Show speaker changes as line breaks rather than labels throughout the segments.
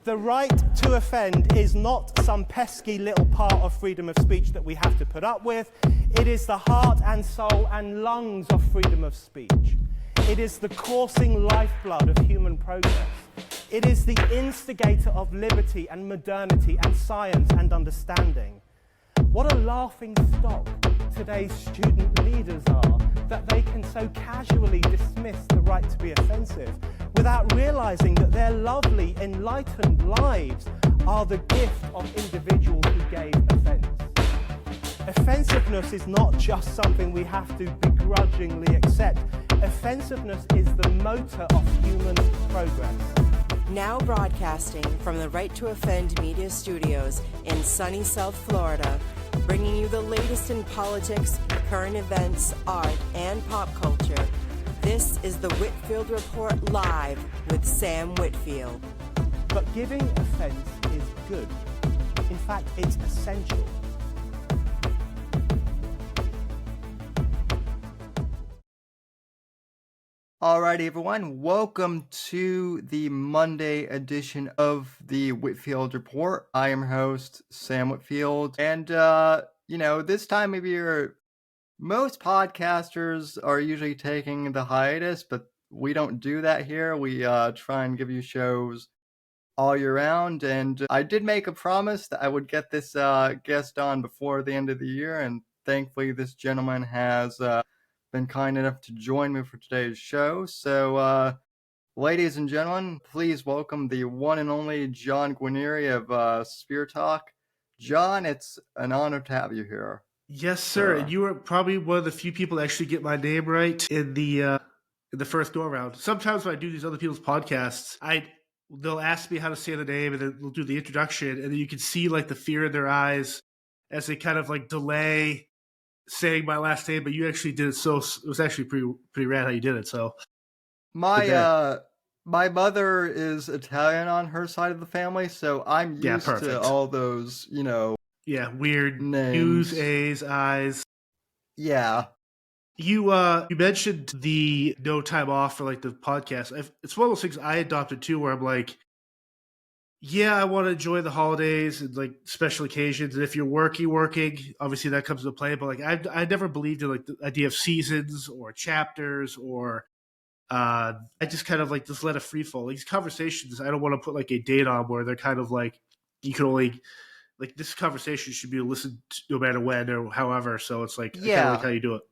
The right to offend is not some pesky little part of freedom of speech that we have to put up with. It is the heart and soul and lungs of freedom of speech. It is the coursing lifeblood of human progress. It is the instigator of liberty and modernity and science and understanding. What a laughing stock today's student leaders are, that they can so casually dismiss the right to be offensive without realizing that their lovely, enlightened lives are the gift of individuals who gave offense. Offensiveness is not just something we have to begrudgingly accept. Offensiveness is the motor of human progress.
Now broadcasting from the Right to Offend Media Studios in sunny South Florida, bringing you the latest in politics, current events, art, and pop culture. This is the Whitfield Report Live with Sam Whitfield.
But giving offense is good. In fact, it's essential.
Alrighty, everyone. Welcome to the Monday edition of the Whitfield Report. I am your host, Sam Whitfield. And, this time of year, most podcasters are usually taking the hiatus, but we don't do that here. We try and give you shows all year round. And I did make a promise that I would get this guest on before the end of the year. And thankfully, this gentleman has been kind enough to join me for today's show. So, ladies and gentlemen, please welcome the one and only John Guarnieri of Speartalk. John, it's an honor to have you here.
Yes, sir. And you were probably one of the few people to actually get my name right in the first go around. Sometimes when I do these other people's podcasts, they'll ask me how to say the name, and then we'll do the introduction, and then you can see like the fear in their eyes as they kind of like delay saying my last name. But you actually did it, so it was actually pretty rad how you did it. So
my mother is Italian on her side of the family, so I'm used to all those,
weird
names.
U's, A's, I's.
Yeah.
You mentioned the no time off for like the podcast. It's one of those things I adopted too, where I'm like, yeah, I want to enjoy the holidays and like special occasions. And if you're working, obviously that comes into play. But like I never believed in like the idea of seasons or chapters or I just kind of like just let it free fall. These conversations, I don't want to put like a date on where they're kind of like you can only like this conversation should be listened to no matter when or however. So it's like I kind of like how you do it.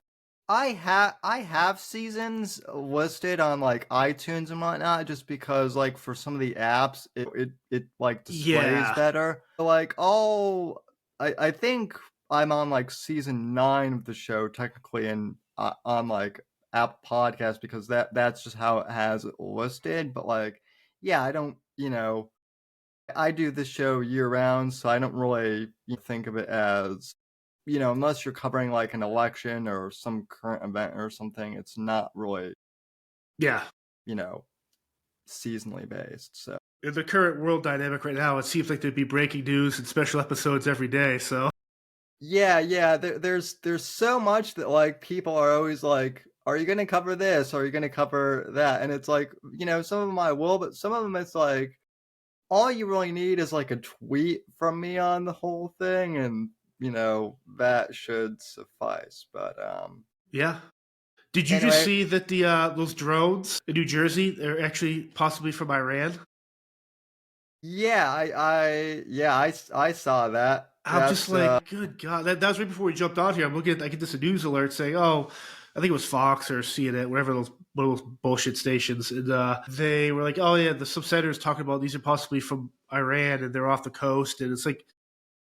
I have seasons listed on like iTunes and whatnot just because like for some of the apps it like displays better. Like I think I'm on like season 9 of the show technically and on like Apple Podcasts because that's just how it has it listed. But like I don't I do this show year round, so I don't really think of it as unless you're covering like an election or some current event or something, it's not really, seasonally based. So
in the current world dynamic right now, it seems like there'd be breaking news and special episodes every day. So
there's so much that like people are always like, are you going to cover this? Are you going to cover that? And it's like, some of them I will, but some of them it's like, all you really need is like a tweet from me on the whole thing, and that should suffice. But
did you just see that the those drones in New Jersey, they're actually possibly from Iran?
I saw that.
I'm just like, good God, that was right before we jumped on here. I'm looking at, I get this news alert saying, I think it was Fox or CNN, whatever one of those bullshit stations, and they were like, some senators talking about these are possibly from Iran and they're off the coast, and it's like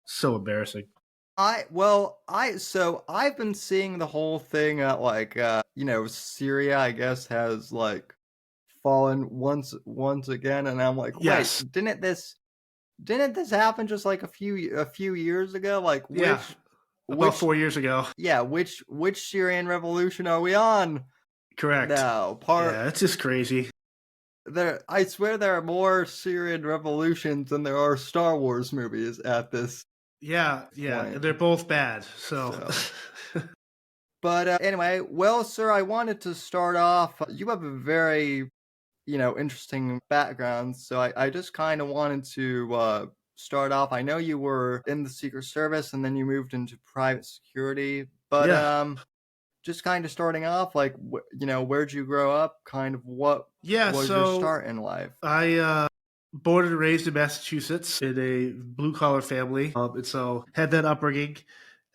so embarrassing.
I've been seeing the whole thing at like Syria I guess has like fallen once again, and I'm like, wait, didn't this happen just like a few years ago? Like
about 4 years ago.
Yeah, which Syrian revolution are we on?
Correct.
Now,
it's just crazy.
I swear there are more Syrian revolutions than there are Star Wars movies at this.
Yeah, point. They're both bad. So.
But anyway, well, sir, I wanted to start off. You have a very, interesting backgrounds. So I just kind of wanted to start off. I know you were in the Secret Service and then you moved into private security, but
Yeah.
just kind of starting off, like, where'd you grow up? Kind of what
Yeah,
was your
so
start in life?
I born and raised in Massachusetts in a blue collar family, and so had that upbringing.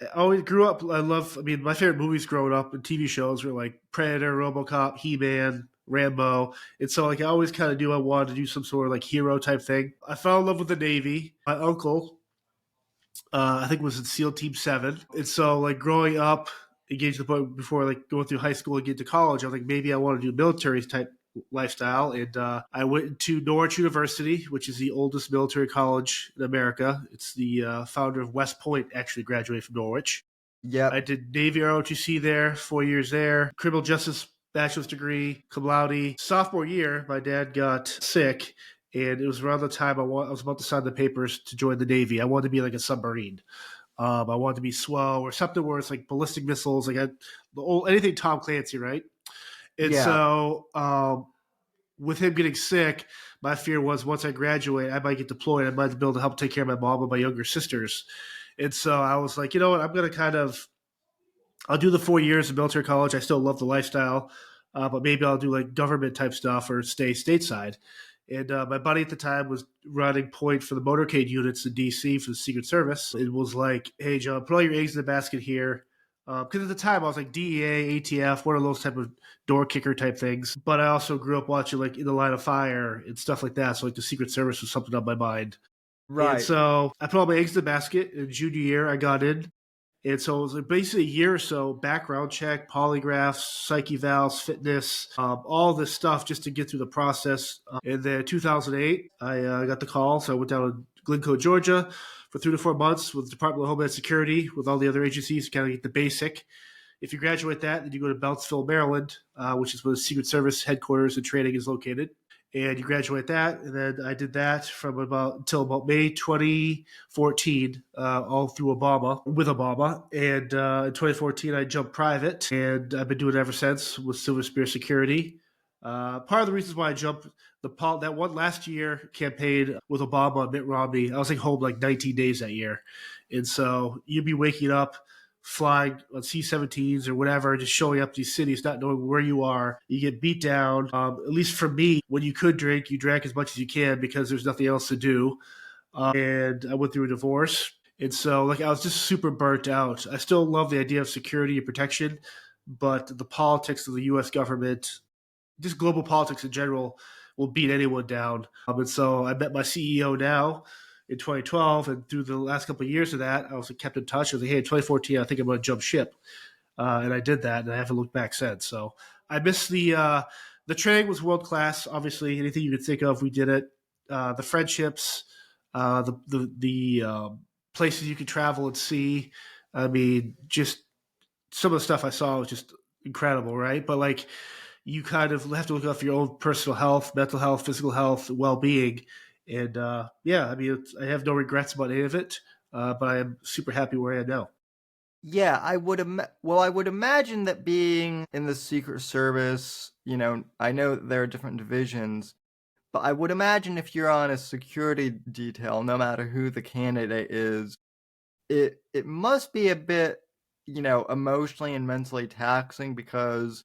I always grew up. My favorite movies growing up and TV shows were like Predator, RoboCop, He-Man, Rambo, and so like I always kind of knew I wanted to do some sort of like hero type thing. I fell in love with the Navy. My uncle, I think, was in SEAL Team 7, and so like growing up, engaged the point before like going through high school and get to college, I was like maybe I want to do military type lifestyle, and I went to Norwich University, which is the oldest military college in America. It's the founder of West Point actually graduated from Norwich. I
Yep.
did Navy ROTC there, 4 years there, criminal justice bachelor's degree, cum laude. Sophomore year, my dad got sick, and it was around the time I was about to sign the papers to join the Navy. I wanted to be like a submarine. I wanted to be SWO or something where it's like ballistic missiles, like anything Tom Clancy, right? And
Yeah.
so with him getting sick, my fear was once I graduate, I might get deployed. I might be able to help take care of my mom and my younger sisters. And so I was like, you know what? I'm going to I'll do the 4 years of military college. I still love the lifestyle, but maybe I'll do like government type stuff or stay stateside. And my buddy at the time was running point for the motorcade units in DC for the Secret Service. It was like, hey, John, put all your eggs in the basket here. Because at the time I was like DEA, ATF, one of those type of door kicker type things. But I also grew up watching like In the Line of Fire and stuff like that. So like the Secret Service was something on my mind. And
Right.
so I put all my eggs in the basket. In junior year, I got in. And so it was like basically a year or so, background check, polygraphs, psych evals, fitness, all this stuff just to get through the process. And then 2008, I got the call. So I went down to Glencoe, Georgia for 3 to 4 months with the Department of Homeland Security, with all the other agencies to kind of get the basic. If you graduate that, then you go to Beltsville, Maryland, which is where the Secret Service headquarters and training is located. And you graduate that, and then I did that from until about May 2014, all through with Obama. And in 2014, I jumped private, and I've been doing it ever since with Silver Spear Security. Part of the reasons why I jumped that one last year campaign with Obama and Mitt Romney, I was like home like 19 days that year, and so you'd be waking up, flying on C-17s or whatever, just showing up these cities, not knowing where you are. You get beat down. At least for me, when you could drink, you drank as much as you can because there's nothing else to do. And I went through a divorce. And so like I was just super burnt out. I still love the idea of security and protection, but the politics of the U.S. government, just global politics in general, will beat anyone down. And so I met my CEO now in 2012, and through the last couple of years of that, I was kept in touch. I was like, hey, in 2014, I think I'm going to jump ship. And I did that, and I haven't looked back since. So I miss the training was world-class. Obviously, anything you could think of, we did it. The friendships, the places you could travel and see. I mean, just some of the stuff I saw was just incredible, right? But like, you kind of have to look out for your own personal health, mental health, physical health, well-being. And yeah, I mean, I have no regrets about any of it, but I am super happy where I am now.
Yeah, I would imagine that being in the Secret Service, I know that there are different divisions, but I would imagine if you're on a security detail, no matter who the candidate is, it must be a bit, emotionally and mentally taxing because,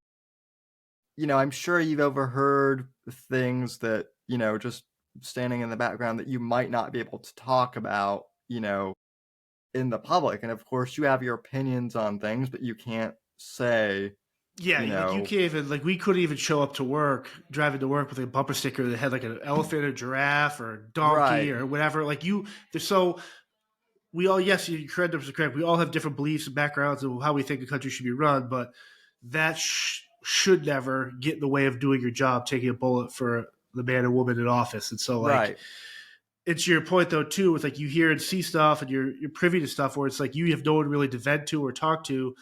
I'm sure you've overheard things that, just standing in the background that you might not be able to talk about, in the public. And of course you have your opinions on things, but you can't say,
Yeah, like you can't even, like we couldn't even show up to work, driving to work with a bumper sticker that had like an elephant or giraffe or donkey or whatever. Like we all, yes, your credit is correct. We all have different beliefs and backgrounds of how we think a country should be run, but that should never get in the way of doing your job, taking a bullet for the man and woman in office. And so like, it's your point though too, with like you hear and see stuff and you're privy to stuff where it's like you have no one really to vent to or talk to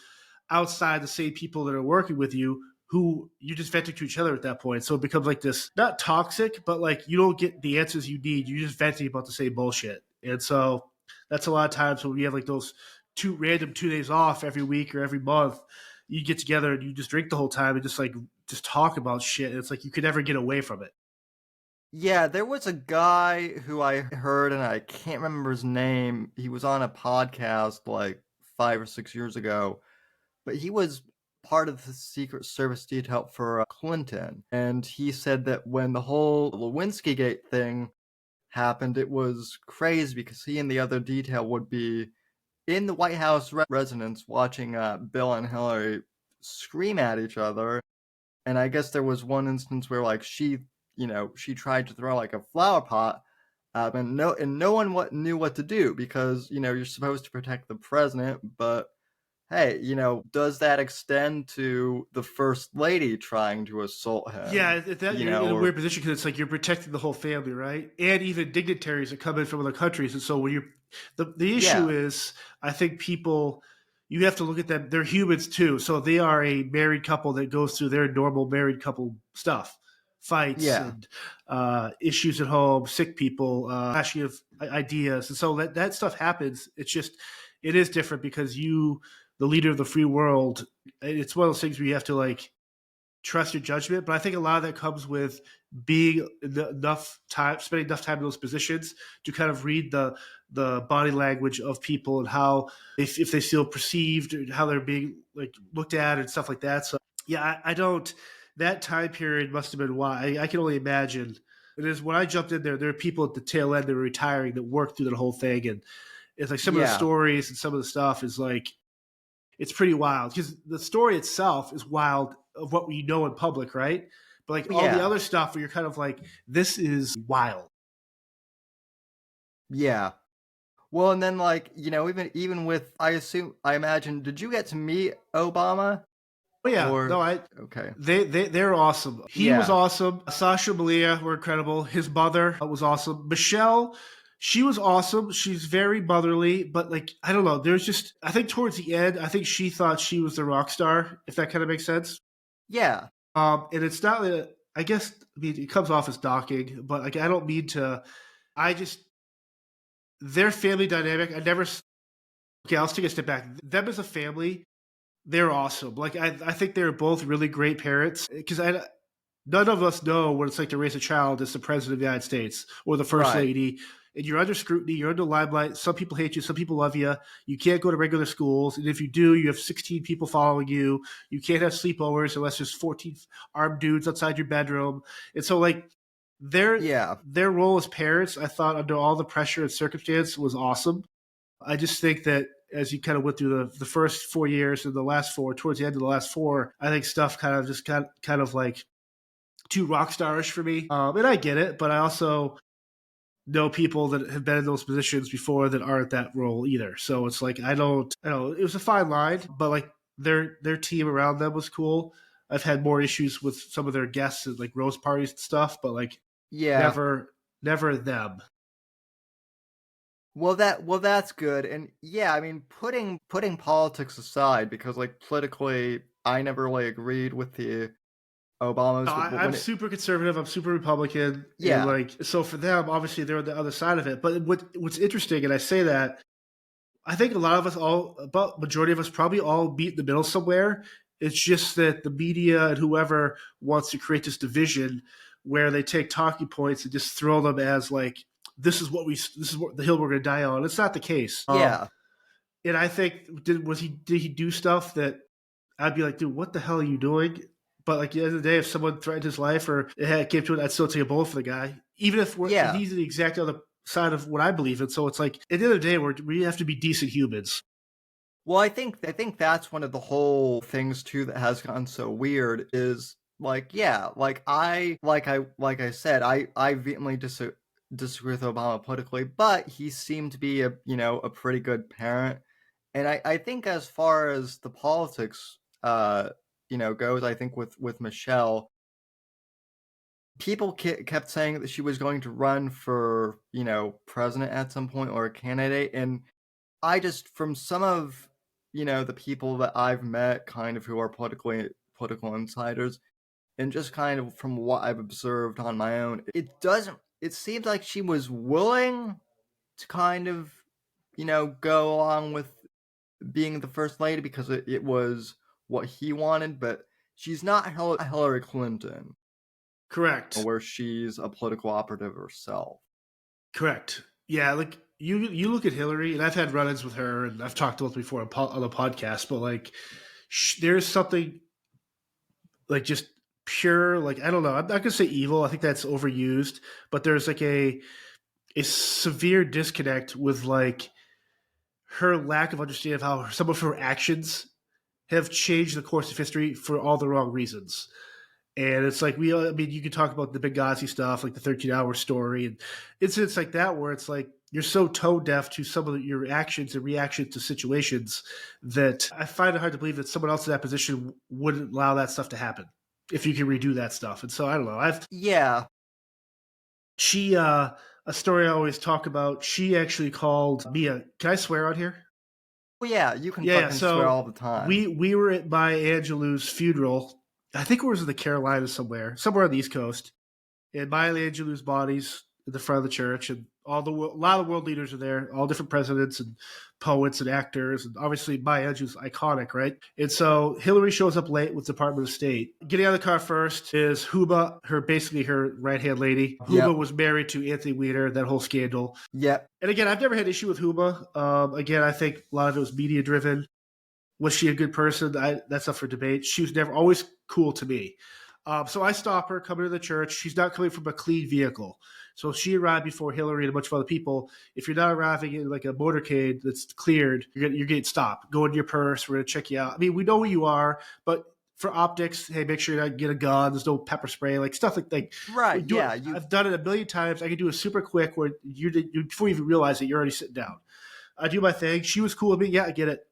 outside the same people that are working with you, who you just venting to each other at that point. So it becomes like this, not toxic, but like you don't get the answers you need. You're just venting about the same bullshit. And so that's a lot of times when we have like those 2 days off every week or every month, you get together and you just drink the whole time and just talk about shit. And it's like you could never get away from it.
Yeah, there was a guy who I heard, and I can't remember his name. He was on a podcast like 5 or 6 years ago, but he was part of the Secret Service detail for Clinton. And he said that when the whole Lewinsky Gate thing happened, it was crazy because he and the other detail would be in the White House residence watching Bill and Hillary scream at each other. And I guess there was one instance where like she tried to throw like a flower pot, and no one knew what to do because you're supposed to protect the president, but hey, does that extend to the first lady trying to assault him?
Yeah, you're in a
Or
weird position because it's like you're protecting the whole family, right? And even dignitaries that come in from other countries. And so when you're the issue
yeah,
is, I think people, you have to look at them. They're humans too, so they are a married couple that goes through their normal married couple stuff, fights
yeah,
and issues at home, sick people, clashing of ideas, and so that stuff happens. It's just it is different because you, the leader of the free world, it's one of those things where you have to like trust your judgment. But I think a lot of that comes with being enough time, spending enough time in those positions to kind of read the body language of people and how if they feel perceived, or how they're being like looked at and stuff like that. So yeah, I don't. That time period must have been why. I can only imagine. It is when I jumped in there. There are people at the tail end that were retiring that worked through that whole thing, and it's like some of the
yeah,
stories and some of the stuff is like it's pretty wild because the story itself is wild of what we know in public, right? But like all the
yeah,
other stuff where you're kind of like, this is wild.
yeah. Well, and then like even with I imagine, did you get to meet Obama?
Oh yeah, no,
Or
I
okay,
they're awesome. He was
yeah,
awesome. Sasha and Malia were incredible. His mother was awesome. Michelle, she was awesome. She's very motherly, but like I don't know. There's just I think towards the end, I think she thought she was the rock star. If that kind of makes sense.
yeah,
And it's not. I guess I mean it comes off as docking, but like I don't mean to. I just their family dynamic. I never. Okay, I'll take a step back. Them as a family, they're awesome. Like I think they're both really great parents because none of us know what it's like to raise a child as the president of the United States or the first
right,
lady. And you're under scrutiny, you're under limelight. Some people hate you, some people love you. You can't go to regular schools, and if you do, you have 16 people following you. You can't have sleepovers unless there's 14 armed dudes outside your bedroom. And so, like
yeah,
their role as parents, I thought under all the pressure and circumstance was awesome. I just think that as you kind of went through the first 4 years and the last four, towards the end of the last four, I think stuff kind of just got kind of like too rock starish for me. And I get it, but I also know people that have been in those positions before that aren't that role either. So it's like I know it was a fine line, but like their team around them was cool. I've had more issues with some of their guests at like roast parties and stuff, but like
yeah.
never them.
That's good. And yeah, I mean, putting politics aside, because like politically, I never really agreed with the
No,
Obamas, but
I'm
when it,
super conservative. I'm super Republican, and
yeah,
like so for them, obviously they're on the other side of it. But what's interesting, and I say that I think a lot of us, all about majority of us, probably all meet in the middle somewhere. It's just that the media and whoever wants to create this division where they take talking points and just throw them as like this is what the hill we're going to die on. It's not the case.
yeah,
And I think did he do stuff that I'd be like, dude, what the hell are you doing? But like at the end of the day, if someone threatened his life or it came to it, I'd still take a bullet for the guy, even if
yeah.
he's the exact other side of what I believe in. So it's like at the end of the day, we have to be decent humans.
Well, I think that's one of the whole things too that has gotten so weird is like, yeah, like I said, I vehemently disagree with Obama politically, but he seemed to be a pretty good parent. And I think as far as the politics goes, I think with Michelle, people kept saying that she was going to run for president at some point or a candidate, and I just from some of the people that I've met, kind of who are political insiders, and just kind of from what I've observed on my own, it doesn't. It seems like she was willing to kind of go along with being the first lady because it was what he wanted, but she's not Hillary Clinton.
Correct.
where she's a political operative herself.
Correct. Yeah, like you look at Hillary, and I've had run-ins with her, and I've talked about it before on the podcast, but like there's something like just pure, like I don't know, I'm not gonna say evil. I think that's overused, but there's like a severe disconnect with like her lack of understanding of how some of her actions have changed the course of history for all the wrong reasons. And it's like I mean, you can talk about the Benghazi stuff, like the 13-hour story, and incidents like that where it's like you're so tone deaf to some of your actions and reactions to situations that I find it hard to believe that someone else in that position wouldn't allow that stuff to happen if you can redo that stuff. And so I don't know. She a story I always talk about. She actually called me a. Can I swear on here?
Well, yeah, you can fucking swear all the time.
We were at Maya Angelou's funeral. I think it was in the Carolinas somewhere on the East Coast. And Maya Angelou's body's in the front of the church, and a lot of world leaders are there, all different presidents and poets and actors, and obviously Maya Angelou's iconic, right? And so Hillary shows up late with Department of State. Getting out of the car first is Huba, basically her right-hand lady. Huba was married to Anthony Weiner, that whole scandal.
Yep.
And again, I've never had issue with Huba. Again, I think a lot of it was media-driven. Was she a good person? That's up for debate. She was never always cool to me. So I stop her coming to the church. She's not coming from a clean vehicle. So she arrived before Hillary and a bunch of other people. If you're not arriving in like a motorcade that's cleared, you're getting stopped. Go into your purse. We're going to check you out. I mean, we know who you are, but for optics, hey, make sure you don't get a gun. There's no pepper spray, like stuff like
right. Yeah,
I've done it a million times. I can do it super quick where you before you even realize it, you're already sitting down. I do my thing. She was cool with me. Yeah, I get it.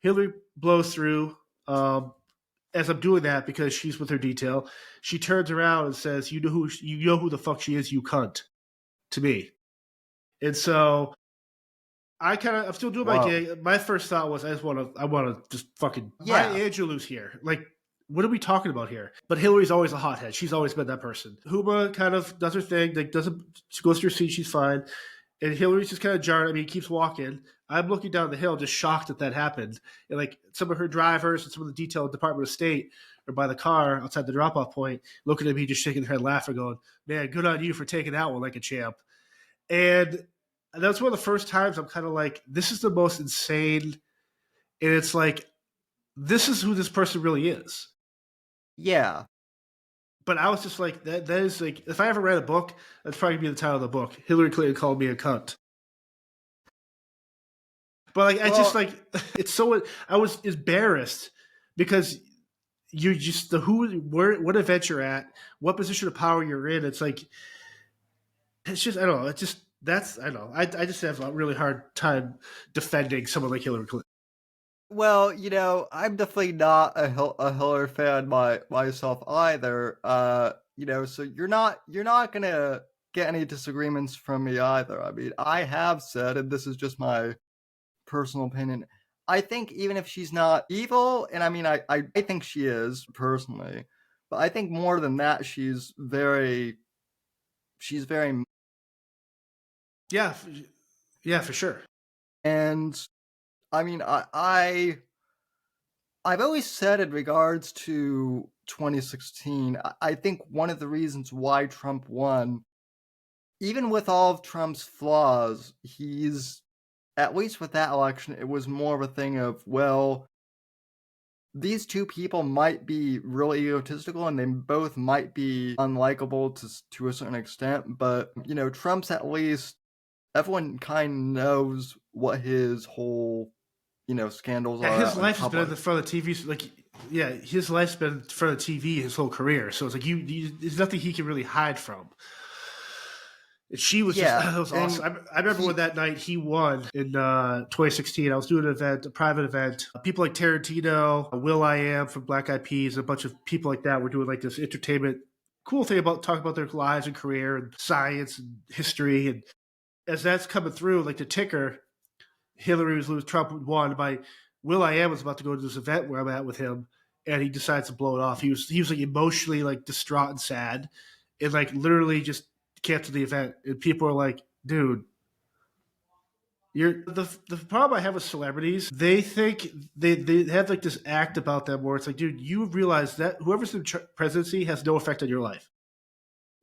Hillary blows through. As I'm doing that, because she's with her detail, she turns around and says, "You know who the fuck she is, you cunt," to me. And so I'm still doing my gig. My first thought was, I want to just fucking Maya Angelou's here. Like, what are we talking about here? But Hillary's always a hothead. She's always been that person. Huba kind of does her thing. Like, she goes to her seat. She's fine. And Hillary's just kind of jarred. I mean, keeps walking. I'm looking down the hill, just shocked that happened. And like some of her drivers and some of the detail of Department of State are by the car outside the drop-off point, looking at me, just shaking their head, laughing, going, "Man, good on you for taking that one like a champ." And that's one of the first times I'm kind of like, this is the most insane. And it's like, this is who this person really is.
Yeah.
But I was just like, that is like, if I ever read a book, that's probably going to be the title of the book. Hillary Clinton called me a cunt. But like, I was embarrassed because you just, what event you're at, what position of power you're in. It's like, it's just, I don't know. It's just, I don't know. I just have a really hard time defending someone like Hillary Clinton.
Well, I'm definitely not a Hillary fan myself either. So you're not gonna get any disagreements from me either. I mean, I have said, and this is just my personal opinion, I think even if she's not evil, and I mean, I think she is personally, but I think more than that, she's very.
Yeah, for sure.
And I mean, I've always said in regards to 2016, I think one of the reasons why Trump won, even with all of Trump's flaws, at least with that election, it was more of a thing of, well, these two people might be really egotistical and they both might be unlikable to a certain extent, but, Trump's at least, everyone kind of knows what his whole, scandals are.
His life has been in front of the TV. His life's been in front of TV his whole career. So it's like, there's nothing he can really hide from. And she was that was awesome. I remember when that night he won in 2016. I was doing a private event. People like Tarantino, will.i.am from Black Eyed Peas, a bunch of people like that were doing like this entertainment, cool thing about talking about their lives and career and science and history. And as that's coming through, like the ticker, Hillary was losing, Trump won. My will.i.am was about to go to this event where I'm at with him, and he decides to blow it off. He was like emotionally like distraught and sad, and like literally just canceled the event. And people are like, "Dude, the problem I have with celebrities, they think they have like this act about them where it's like, dude, you realize that whoever's in presidency has no effect on your life.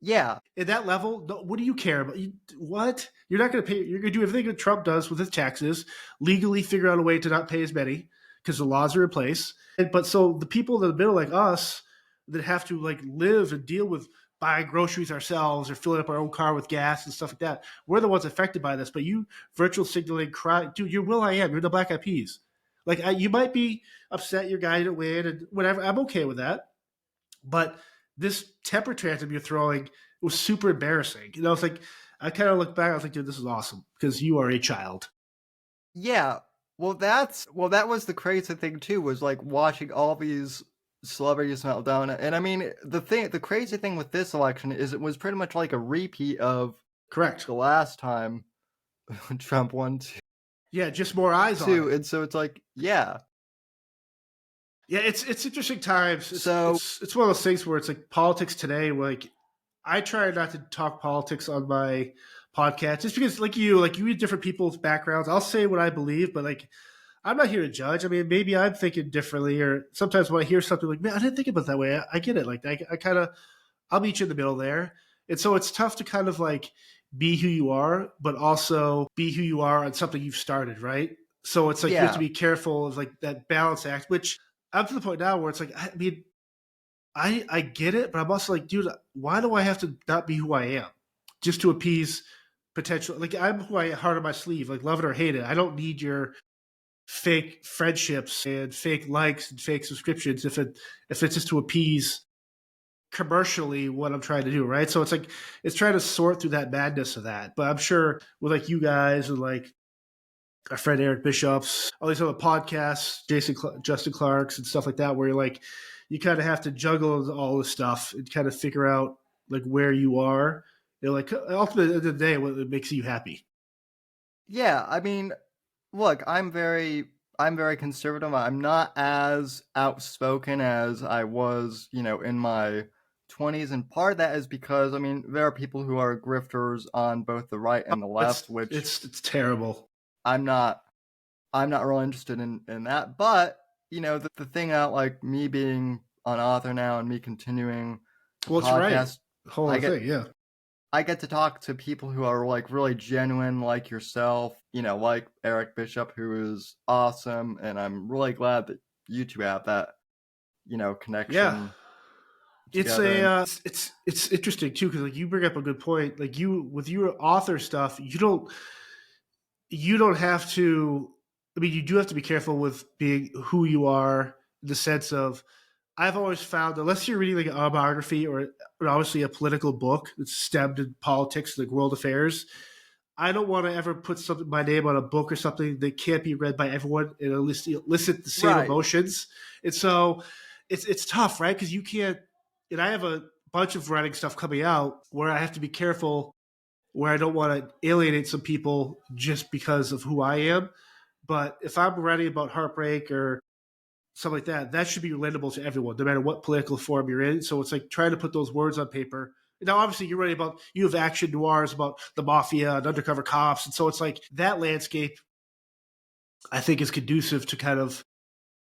Yeah.
At that level, what do you care about? What? You're not going to pay. You're going to do everything that Trump does with his taxes, legally figure out a way to not pay as many because the laws are in place. But so the people in the middle, like us, that have to like live and deal with buying groceries ourselves or filling up our own car with gas and stuff like that, we're the ones affected by this. But you virtual signaling, cry, dude, you're will.i.am. You're the Black Eyed Peas. Like you might be upset your guy didn't win and whatever. I'm okay with that. But this temper tantrum you're throwing was super embarrassing. You know, it's like I kind of look back. I was like, dude, this is awesome because you are a child.
Yeah. Well, that was the crazy thing too, was like watching all these celebrities melt down. And I mean, the crazy thing with this election is it was pretty much like a repeat of
Correct
the last time Trump won.
Yeah, just more eyes on it.
And so it's like, yeah.
Yeah, it's interesting times. It's one of those things where it's like politics today. Like, I try not to talk politics on my podcast just because, like you read different people's backgrounds. I'll say what I believe, but like, I'm not here to judge. I mean, maybe I'm thinking differently, or sometimes when I hear something like, man, I didn't think about it that way. I get it. Like, I kind of, I'll meet you in the middle there. And so it's tough to kind of like be who you are, but also be who you are on something you've started, right? So it's like you have to be careful of like that balance act, which I'm to the point now where it's like, I mean, I get it, but I'm also like, dude, why do I have to not be who I am just to appease potential? Like, I'm who I heart on my sleeve, like love it or hate it. I don't need your fake friendships and fake likes and fake subscriptions if it's just to appease commercially what I'm trying to do, right? So it's like it's trying to sort through that madness of that. But I'm sure with like you guys and like our friend Eric Bishop's, all these other podcasts, Justin Clark's and stuff like that, where you're like, you kind of have to juggle all this stuff and kind of figure out like where you are. You're like, ultimately, at the end of the day, what makes you happy.
Yeah, I mean, look, I'm very conservative. I'm not as outspoken as I was, in my 20s, and part of that is because, I mean, there are people who are grifters on both the right and the left, which
it's terrible.
I'm not really interested in that. But, the thing out, like me being an author now and me continuing the podcast,
right. Whole thing, yeah.
I get to talk to people who are like really genuine, like yourself, like Eric Bishop, who is awesome, and I'm really glad that you two have that, connection.
Yeah, it's interesting too because like you bring up a good point. Like you with your author stuff, you don't have to. I mean, you do have to be careful with being who you are in the sense of. I've always found, unless you're reading like an autobiography or obviously a political book that's stemmed in politics, like world affairs, I don't want to ever put my name on a book or something that can't be read by everyone and elicit the same emotions. And so it's tough, right? Because you can't. And I have a bunch of writing stuff coming out where I have to be careful, where I don't want to alienate some people just because of who I am. But if I'm writing about heartbreak or something like that, that should be relatable to everyone, no matter what political form you're in. So it's like trying to put those words on paper. Now, obviously, you're writing about, you have action noirs about the mafia and undercover cops. And so it's like that landscape, I think, is conducive to kind of,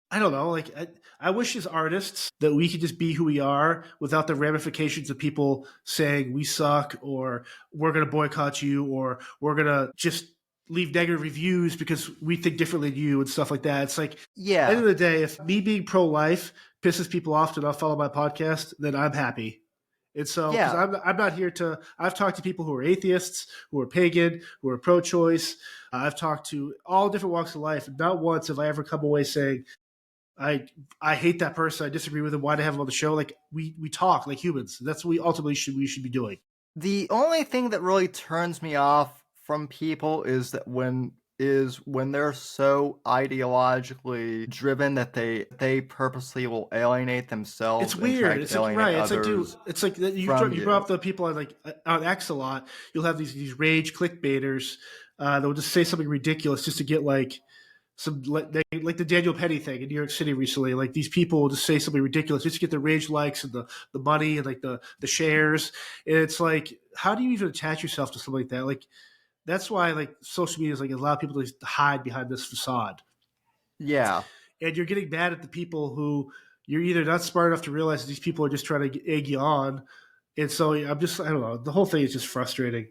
I don't know, like I wish as artists that we could just be who we are without the ramifications of people saying we suck or we're going to boycott you or we're going to just leave negative reviews because we think differently than you and stuff like that. It's like, at the end of the day, if me being pro-life pisses people off to not follow my podcast, then I'm happy. And so I'm not here to, I've talked to people who are atheists, who are pagan, who are pro-choice. I've talked to all different walks of life. And not once have I ever come away saying, I hate that person. I disagree with him. Why do I have him on the show? Like we talk like humans. That's what we ultimately should be doing.
The only thing that really turns me off from people is that when they're so ideologically driven that they purposely will alienate themselves.
It's weird. It's like, right. It's like, dude, it's like you brought up the people on X a lot. You'll have these rage clickbaiters that will just say something ridiculous just to get like some like the Daniel Penny thing in New York City recently. Like these people will just say something ridiculous just to get the rage likes and the money and like the shares. And it's like, how do you even attach yourself to something like that? Like, that's why like social media is like a lot of people just hide behind this facade.
Yeah.
And you're getting mad at the people who you're either not smart enough to realize that these people are just trying to egg you on And so I don't know, the whole thing is just frustrating.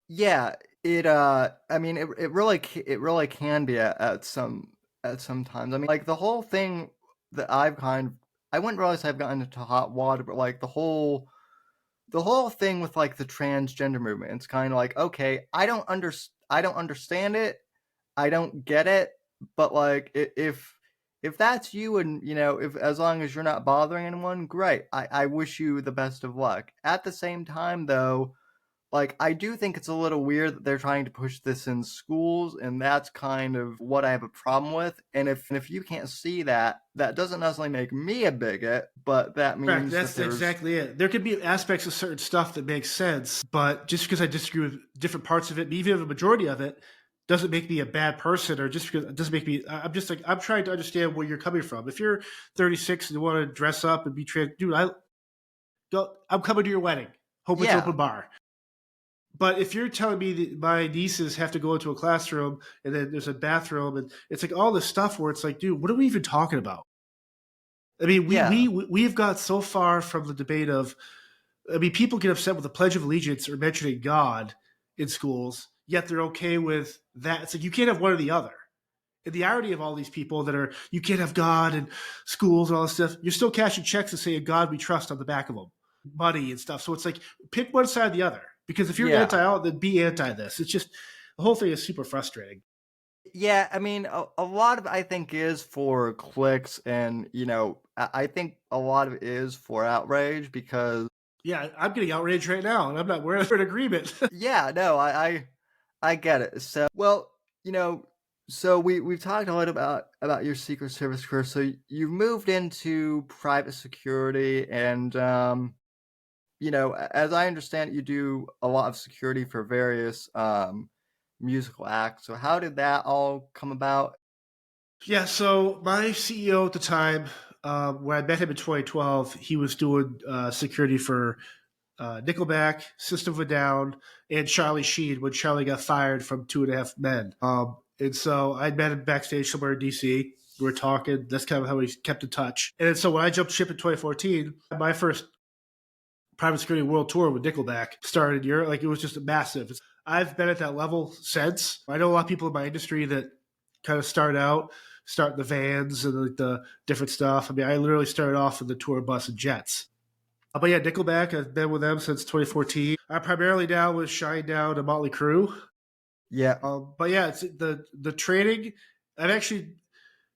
Yeah, I mean, it really can be at some times. I mean, like the whole thing that I wouldn't realize I've gotten into hot water, but like the whole thing with like the transgender movement, it's kind of like, okay, I don't understand it, I don't get it, but like if that's you, and if as long as you're not bothering anyone, great. I wish you the best of luck. At the same time, though, like I do think it's a little weird that they're trying to push this in schools, and that's kind of what I have a problem with. And if you can't see that, that doesn't necessarily make me a bigot, but that
Correct.
means
That's
that there's
exactly it. There could be aspects of certain stuff that make sense, but just because I disagree with different parts of it, even if a majority of it, doesn't make me a bad person, or just because it doesn't make me. I'm just like, I'm trying to understand where you're coming from. If you're 36 and you want to dress up and be trans, dude, I'm coming to your wedding. Hope it's
Yeah.
open bar. But if you're telling me that my nieces have to go into a classroom and then there's a bathroom and it's like all this stuff where it's like, dude, what are we even talking about? I mean, we've got so far from the debate of, I mean, people get upset with the Pledge of Allegiance or mentioning God in schools, yet they're okay with that. It's like you can't have one or the other. And the irony of all these people that are, you can't have God and schools and all this stuff, you're still cashing checks and saying God we trust on the back of them, money and stuff. So it's like, pick one side or the other. Because if you're
Yeah.
anti-all, then be anti this. It's just, the whole thing is super frustrating.
Yeah, I mean, a lot of it, I think, is for clicks, and I think a lot of it is for outrage because
Yeah, I'm getting outraged right now, and I'm not, we're in agreement.
yeah, no, I get it. So, well, so we've talked a lot about your Secret Service career. So you've moved into private security, and as I understand it, you do a lot of security for various musical acts. So how did that all come about?
Yeah, so my CEO at the time, when I met him in 2012, he was doing security for Nickelback, System of a Down, and Charlie Sheen when Charlie got fired from Two and a Half Men. And so I met him backstage somewhere in DC. We were talking. That's kind of how we kept in touch. And so when I jumped ship in 2014, my first private security world tour with Nickelback started in Europe. Like, it was just massive. I've been at that level since. I know a lot of people in my industry that kind of start the vans and like the different stuff. I mean, I literally started off in the tour bus and jets. But yeah, Nickelback, I've been with them since 2014. I'm primarily now with Shinedown and Motley Crue.
Yeah.
But yeah, it's the training.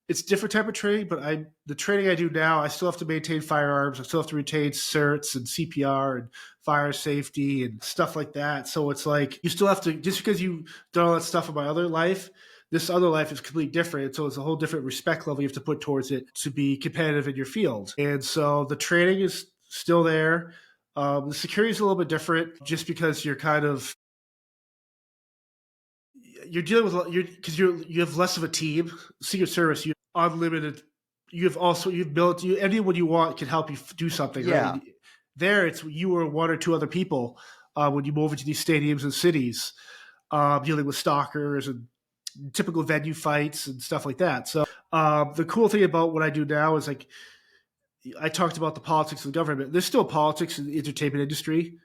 It's different type of training, but the training I do now, I still have to maintain firearms. I still have to retain certs and CPR and fire safety and stuff like that. So it's like you still have to, just because you've done all that stuff in my other life, this other life is completely different. So it's a whole different respect level you have to put towards it to be competitive in your field. And so the training is still there. The security is a little bit different just because you're dealing with, because you have less of a team. Secret Service, you have unlimited. You've built, anyone you want can help you do something.
Yeah.
Right? There, it's you or one or two other people when you move into these stadiums and cities, dealing with stalkers and typical venue fights and stuff like that. So the cool thing about what I do now is, like, I talked about the politics of the government. There's still politics in the entertainment industry.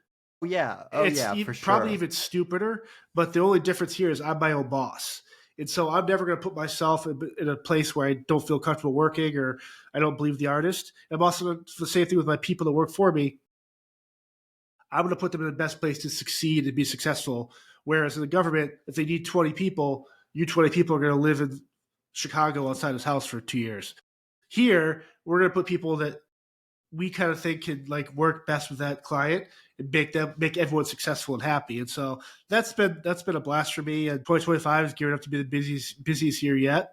Yeah.
It's
For sure.
probably even stupider, but the only difference here is I'm my own boss. And so I'm never going to put myself in a place where I don't feel comfortable working or I don't believe the artist. I'm also the same thing with my people that work for me. I'm going to put them in the best place to succeed and be successful. Whereas in the government, if they need 20 people, you 20 people are going to live in Chicago outside his house for 2 years. Here, we're going to put people that we kind of think could like work best with that client and make everyone successful and happy. And so that's been a blast for me. And 2025 is gearing up to be the busiest year yet.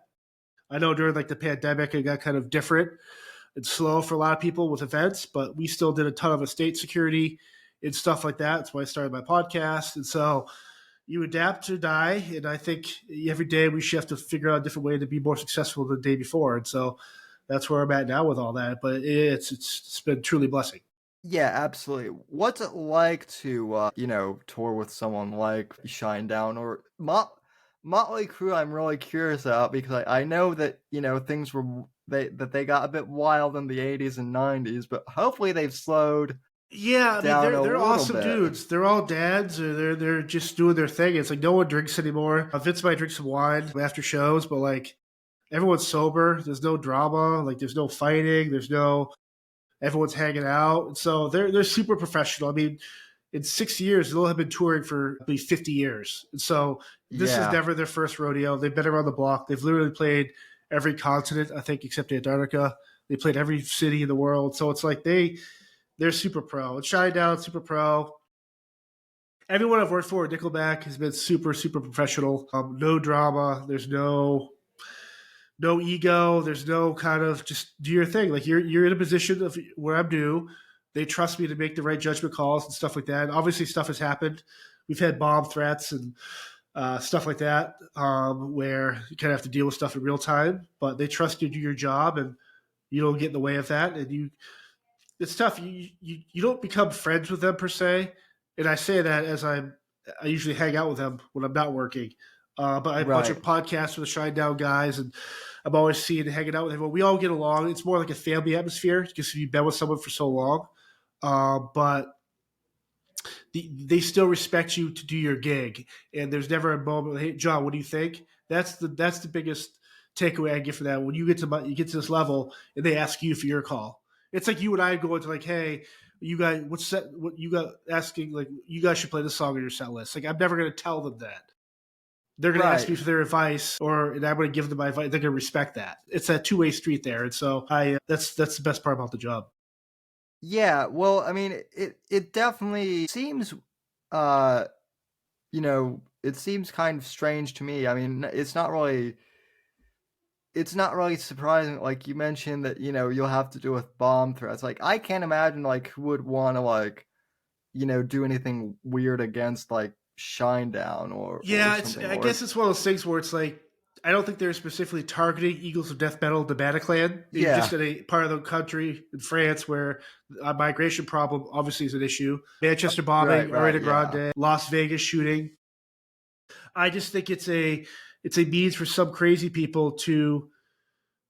I know during like the pandemic, it got kind of different and slow for a lot of people with events, but we still did a ton of estate security and stuff like that. That's why I started my podcast. And so you adapt or die. And I think every day we should have to figure out a different way to be more successful than the day before. And so that's where I'm at now with all that. But it's been truly a blessing.
Yeah, absolutely. What's it like to tour with someone like Shinedown or Motley Crue? I'm really curious about, because I know that things were they got a bit wild in the 80s and 90s, but hopefully they've slowed.
Yeah, I mean
down a
they're
little
awesome
bit.
dudes. They're all dads, or they're just doing their thing. It's like no one drinks anymore. Vince might drink some wine after shows, but like everyone's sober. There's no drama. Like there's no fighting. There's no everyone's hanging out. And so they're super professional. I mean, in 6 years, they'll have been touring for maybe 50 years. And so this is
Yeah.
never their first rodeo. They've been around the block. They've literally played every continent, I think, except Antarctica. They played every city in the world. So it's like they're super pro. And Shinedown, super pro. Everyone I've worked for at Nickelback has been super, super professional. No drama. There's no ego. There's no kind of just do your thing. Like you're in a position of where I'm due. They trust me to make the right judgment calls and stuff like that. Obviously, stuff has happened. We've had bomb threats and stuff like that, where you kind of have to deal with stuff in real time. But they trust you to do your job, and you don't get in the way of that. And it's tough. You don't become friends with them per se. And I say that as I usually hang out with them when I'm not working. But I have a bunch of podcasts with the Shinedown guys, and I'm always seeing hanging out with everyone. We all get along. It's more like a family atmosphere because you've been with someone for so long. But they still respect you to do your gig, and there's never a moment. Hey, John, what do you think? That's the biggest takeaway I get from that. When you get to this level, and they ask you for your call, it's like you and I go into like, hey, you guys, what you got asking like you guys should play this song on your set list. Like I'm never going to tell them that. They're going to ask me for their advice, and I'm going to give them my advice. They're going to respect that. It's that two-way street there, and so that's the best part about the job.
Yeah, well, I mean, it definitely seems, it seems kind of strange to me. I mean, it's not really surprising. Like you mentioned that, you'll have to deal with bomb threats. Like I can't imagine like who would want to like, do anything weird against like Shinedown or something.
I guess it's one of those things where it's like I don't think they're specifically targeting Eagles of Death Metal, the Bataclan. They're just in a part of the country in France where a migration problem obviously is an issue. Manchester bombing, Ariana Grande, Las Vegas shooting. I just think it's a means for some crazy people to,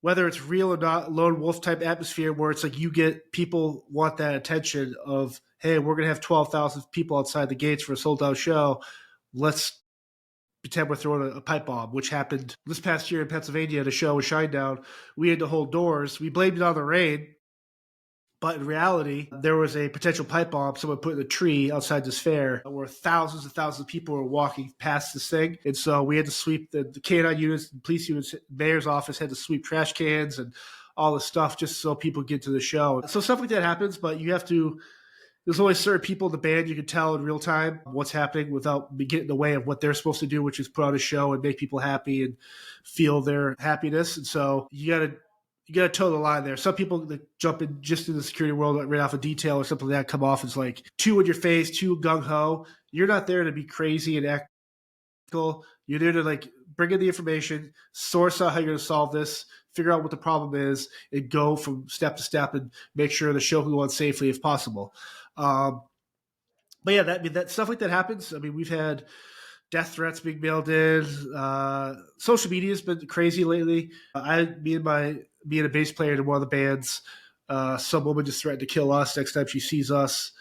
whether it's real or not, lone wolf type atmosphere where it's like you get people want that attention of, hey, we're going to have 12,000 people outside the gates for a sold out show. Let's pretend we're throwing a pipe bomb, which happened this past year in Pennsylvania at a show with Shinedown. We had to hold doors. We blamed it on the rain. But in reality, there was a potential pipe bomb someone put in a tree outside this fair where thousands and thousands of people were walking past this thing. And so we had to sweep the K-9 units, the police units, mayor's office had to sweep trash cans and all this stuff just so people get to the show. So stuff like that happens, but you have to – there's always certain people in the band you can tell in real time what's happening without getting in the way of what they're supposed to do, which is put on a show and make people happy and feel their happiness. And so you got to toe the line there. Some people that jump in just in the security world right off a detail or something like that come off as like too in your face, too gung-ho. You're not there to be crazy and act cool. You're there to like bring in the information, source out how you're going to solve this, figure out what the problem is, and go from step to step and make sure the show can go on safely if possible. But yeah, that stuff like that happens. I mean, we've had death threats being mailed in. Social media has been crazy lately. Being a bass player in one of the bands, some woman just threatened to kill us next time she sees us.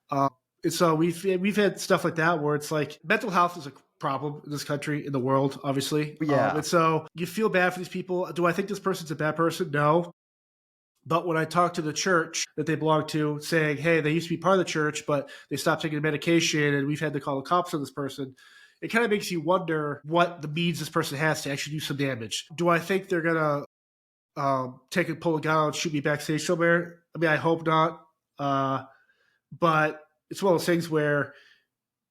And so we've had stuff like that where it's like mental health is a problem in this country, in the world, obviously.
Yeah.
And so you feel bad for these people. Do I think this person's a bad person? No. But when I talk to the church that they belong to, saying, hey, they used to be part of the church, but they stopped taking medication and we've had to call the cops on this person, it kind of makes you wonder what the means this person has to actually do some damage. Do I think they're going to pull a gun out and shoot me backstage somewhere? I mean, I hope not. But it's one of those things where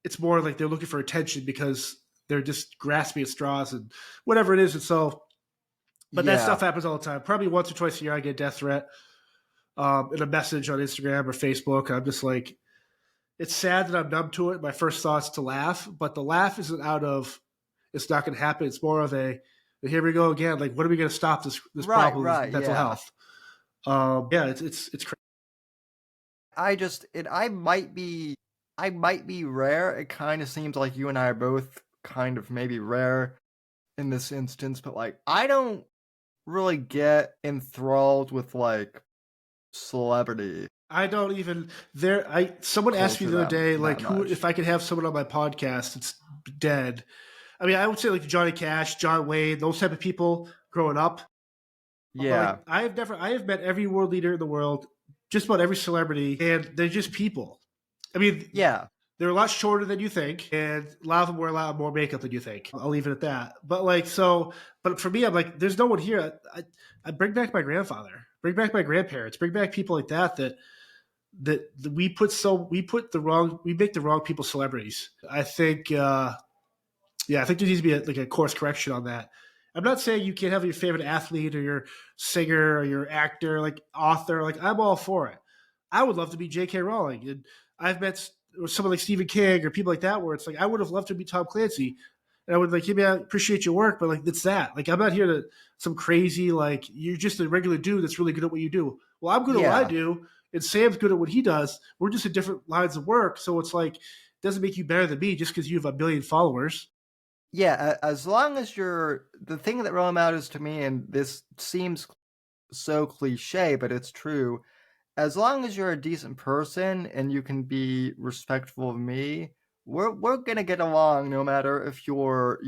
it's more like they're looking for attention because they're just grasping at straws and whatever it is. And so, but that stuff happens all the time. Probably once or twice a year I get a death threat in a message on Instagram or Facebook. I'm just like, it's sad that I'm numb to it. My first thought's to laugh, but the laugh isn't out of it's not going to happen. It's more of a here we go again. Like, what are we going to stop this problem with mental health? It's crazy.
I might be rare. It kind of seems like you and I are both kind of maybe rare in this instance, but like I don't really get enthralled with like celebrity
I don't even there. Someone asked me
culture
the other
that
day,
that
like, who
much.
if I could have someone on my podcast, it's dead. I mean, I would say like Johnny Cash, John Wayne, those type of people growing up. But like,
Yeah,
I have met every world leader in the world, just about every celebrity, and they're just people. I mean,
yeah,
they're a lot shorter than you think, and a lot of them wear a lot more makeup than you think. I'll leave it at that. But like, so, but for me, I'm like, there's no one here. I bring back my grandfather, bring back my grandparents, bring back people like that. That we make the wrong people celebrities. I think, yeah, I think there needs to be like a course correction on that. I'm not saying you can't have your favorite athlete or your singer or your actor, like author. Like I'm all for it. I would love to be J.K. Rowling, and I've met someone like Stephen King or people like that where it's like I would have loved to be Tom Clancy, and I would like, hey man, I appreciate your work, but like it's that. Like I'm not here to some crazy like you're just a regular dude that's really good at what you do. Well, I'm good at what I
yeah.
do, and Sam's good at what he does. We're just in different lines of work, so it's like it doesn't make you better than me just because you have a billion followers.
Yeah, as long as the thing that really matters to me, and this seems so cliche, but it's true. As long as you're a decent person and you can be respectful of me, we're gonna get along no matter if you're,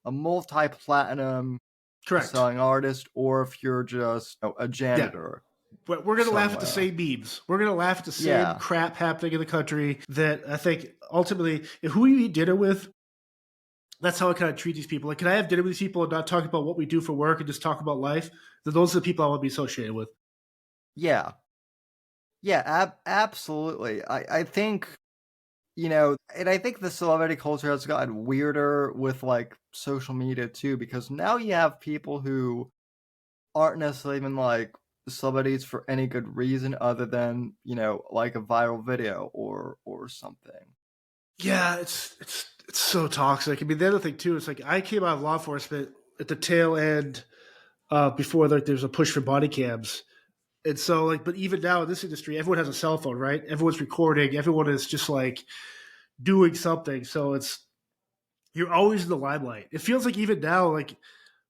a multi-platinum
Correct.
selling artist or if you're just a
Yeah.
janitor
But we're gonna laugh at the
somewhere.
same memes. We're gonna laugh at the same
Yeah.
crap happening in the country. That I think ultimately, if who you eat dinner with, that's how I kind of treat these people. Like, can I have dinner with these people and not talk about what we do for work and just talk about life? Then those are the people I want to be associated with.
Yeah. Yeah, absolutely. I think, and I think the celebrity culture has gotten weirder with like social media too, because now you have people who aren't necessarily even like celebrities for any good reason other than, like a viral video or something.
Yeah, it's so toxic. I mean, the other thing too is like I came out of law enforcement at the tail end before like there's a push for body cams. And so, like, but even now in this industry, everyone has a cell phone, right? Everyone's recording. Everyone is just like doing something. So you're always in the limelight. It feels like even now, like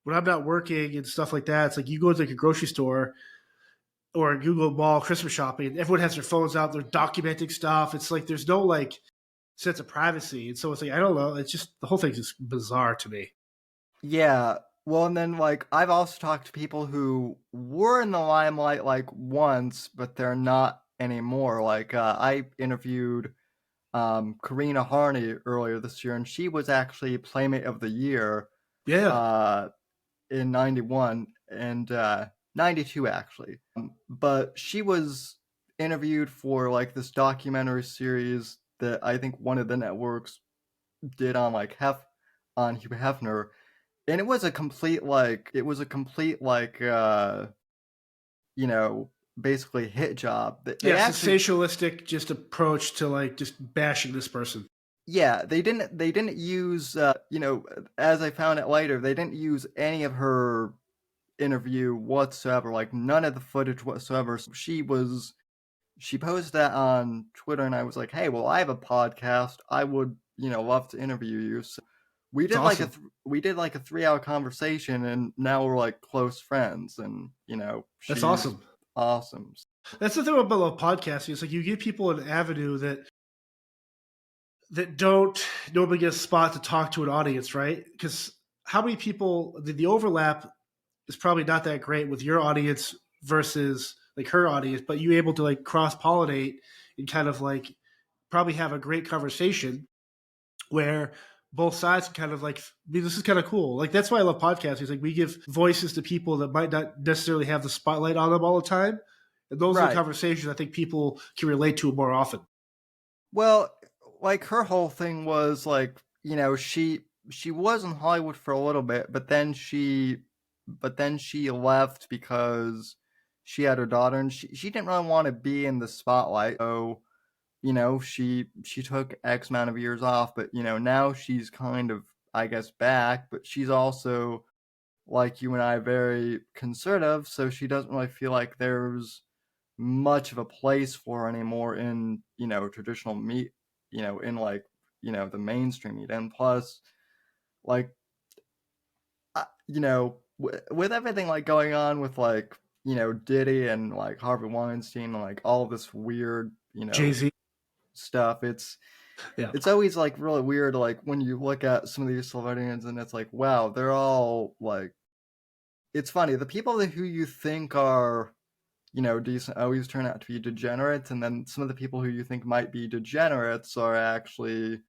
when I'm not working and stuff like that, it's like you go to like a grocery store or a Google Mall Christmas shopping, and everyone has their phones out, they're documenting stuff. It's like there's no like sense of privacy, and so it's like I don't know. It's just the whole thing's just bizarre to me.
Yeah. Well, and then like I've also talked to people who were in the limelight like once, but they're not anymore. Like I interviewed Karina Harney earlier this year, and she was actually Playmate of the Year
Yeah,
uh, in '91 and '92 actually. But she was interviewed for like this documentary series that I think one of the networks did on like on Hugh Hefner, and it was a complete you know basically hit job. They
yeah,
actually
sensationalistic just approach to like just bashing this person.
Yeah, they didn't use as I found out later, they didn't use any of her interview whatsoever, like none of the footage whatsoever. So she posted that on Twitter, and I was like, "Hey, well, I have a podcast. I would, love to interview you." So we
It's
did like
awesome.
we did like a 3-hour conversation, and now we're like close friends, and
That's
she's
awesome.
awesome.
That's the thing about podcasting. It's like you give people an avenue that don't normally get a spot to talk to an audience, right? Because how many people the overlap is probably not that great with your audience versus like her audience, but you able to like cross pollinate and kind of like probably have a great conversation where both sides can kind of like this is kind of cool. Like that's why I love podcasting. It's like we give voices to people that might not necessarily have the spotlight on them all the time. And those are the
Right.
conversations I think people can relate to more often.
Well, like her whole thing was like, she was in Hollywood for a little bit, but then she left because she had her daughter, and she didn't really want to be in the spotlight. So, she took X amount of years off, but now she's kind of, I guess, back, but she's also like you and I very conservative, so she doesn't really feel like there's much of a place for her anymore in traditional meat, in like the mainstream meat. And plus, like with everything like going on with like Diddy and like Harvey Weinstein and like all this weird,
Jay-Z.
stuff.
Yeah.
It's always like really weird, like when you look at some of these celebrities and it's like, wow, they're all like, it's funny. The people who you think are, decent always turn out to be degenerates, and then some of the people who you think might be degenerates are actually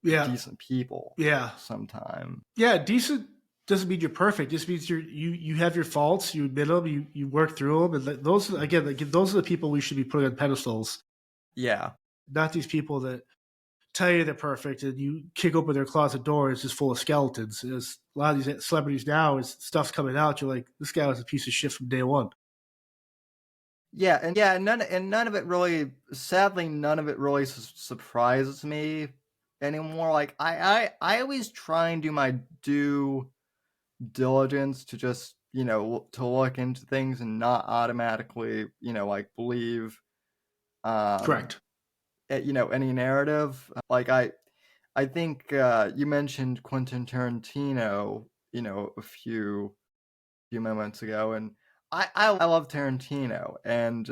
decent people.
Yeah.
Sometimes.
Yeah, decent doesn't mean you're perfect. It just means you have your faults, you admit them, you work through them, and those are the people we should be putting on pedestals.
Yeah.
Not these people that tell you they're perfect and you kick open their closet door, it's just full of skeletons. As a lot of these celebrities now, as stuff's coming out, you're like, this guy was a piece of shit from day one.
Yeah, and none of it really, sadly, none of it really surprises me anymore. Like I always try and do my due diligence to just to look into things and not automatically like believe
Correct.
Any narrative. Like I think you mentioned Quentin Tarantino a few moments ago, and I love Tarantino and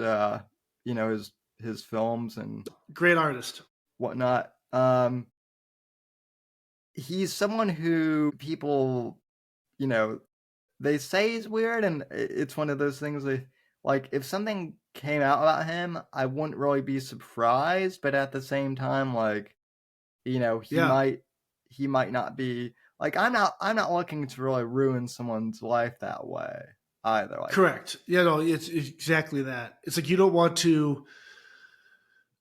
his films and
great artist,
whatnot. He's someone who people they say he's weird, and it's one of those things like if something came out about him, I wouldn't really be surprised, but at the same time, like he might not be like, I'm not looking to really ruin someone's life that way either. Like,
correct. Yeah, no, it's exactly that. It's like you don't want to.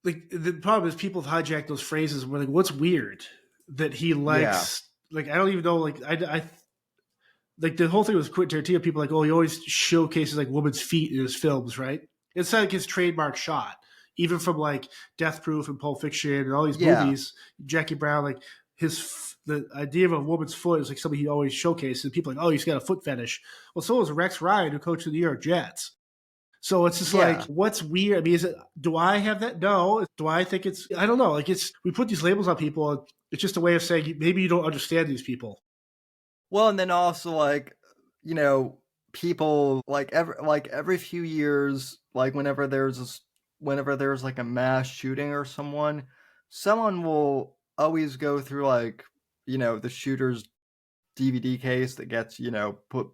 Like the problem is people have hijacked those phrases. And we're like, what's weird that he likes? Yeah. Like I don't even know. Like I like the whole thing with Quentin Tarantino. People are like, oh, he always showcases like women's feet in his films, right? It's like his trademark shot, even from like Death Proof and Pulp Fiction and all these movies. Jackie Brown, like the idea of a woman's foot is like something he always showcases. And people are like, oh, he's got a foot fetish. Well, so is Rex Ryan, who coached the New York Jets. So it's just like, what's weird? I mean, do I have that? No. Do I think I don't know. Like we put these labels on people. And it's just a way of saying maybe you don't understand these people.
Well, and then also like, people like every few years, like whenever there's like a mass shooting or someone will always go through like, the shooter's DVD case that gets, put,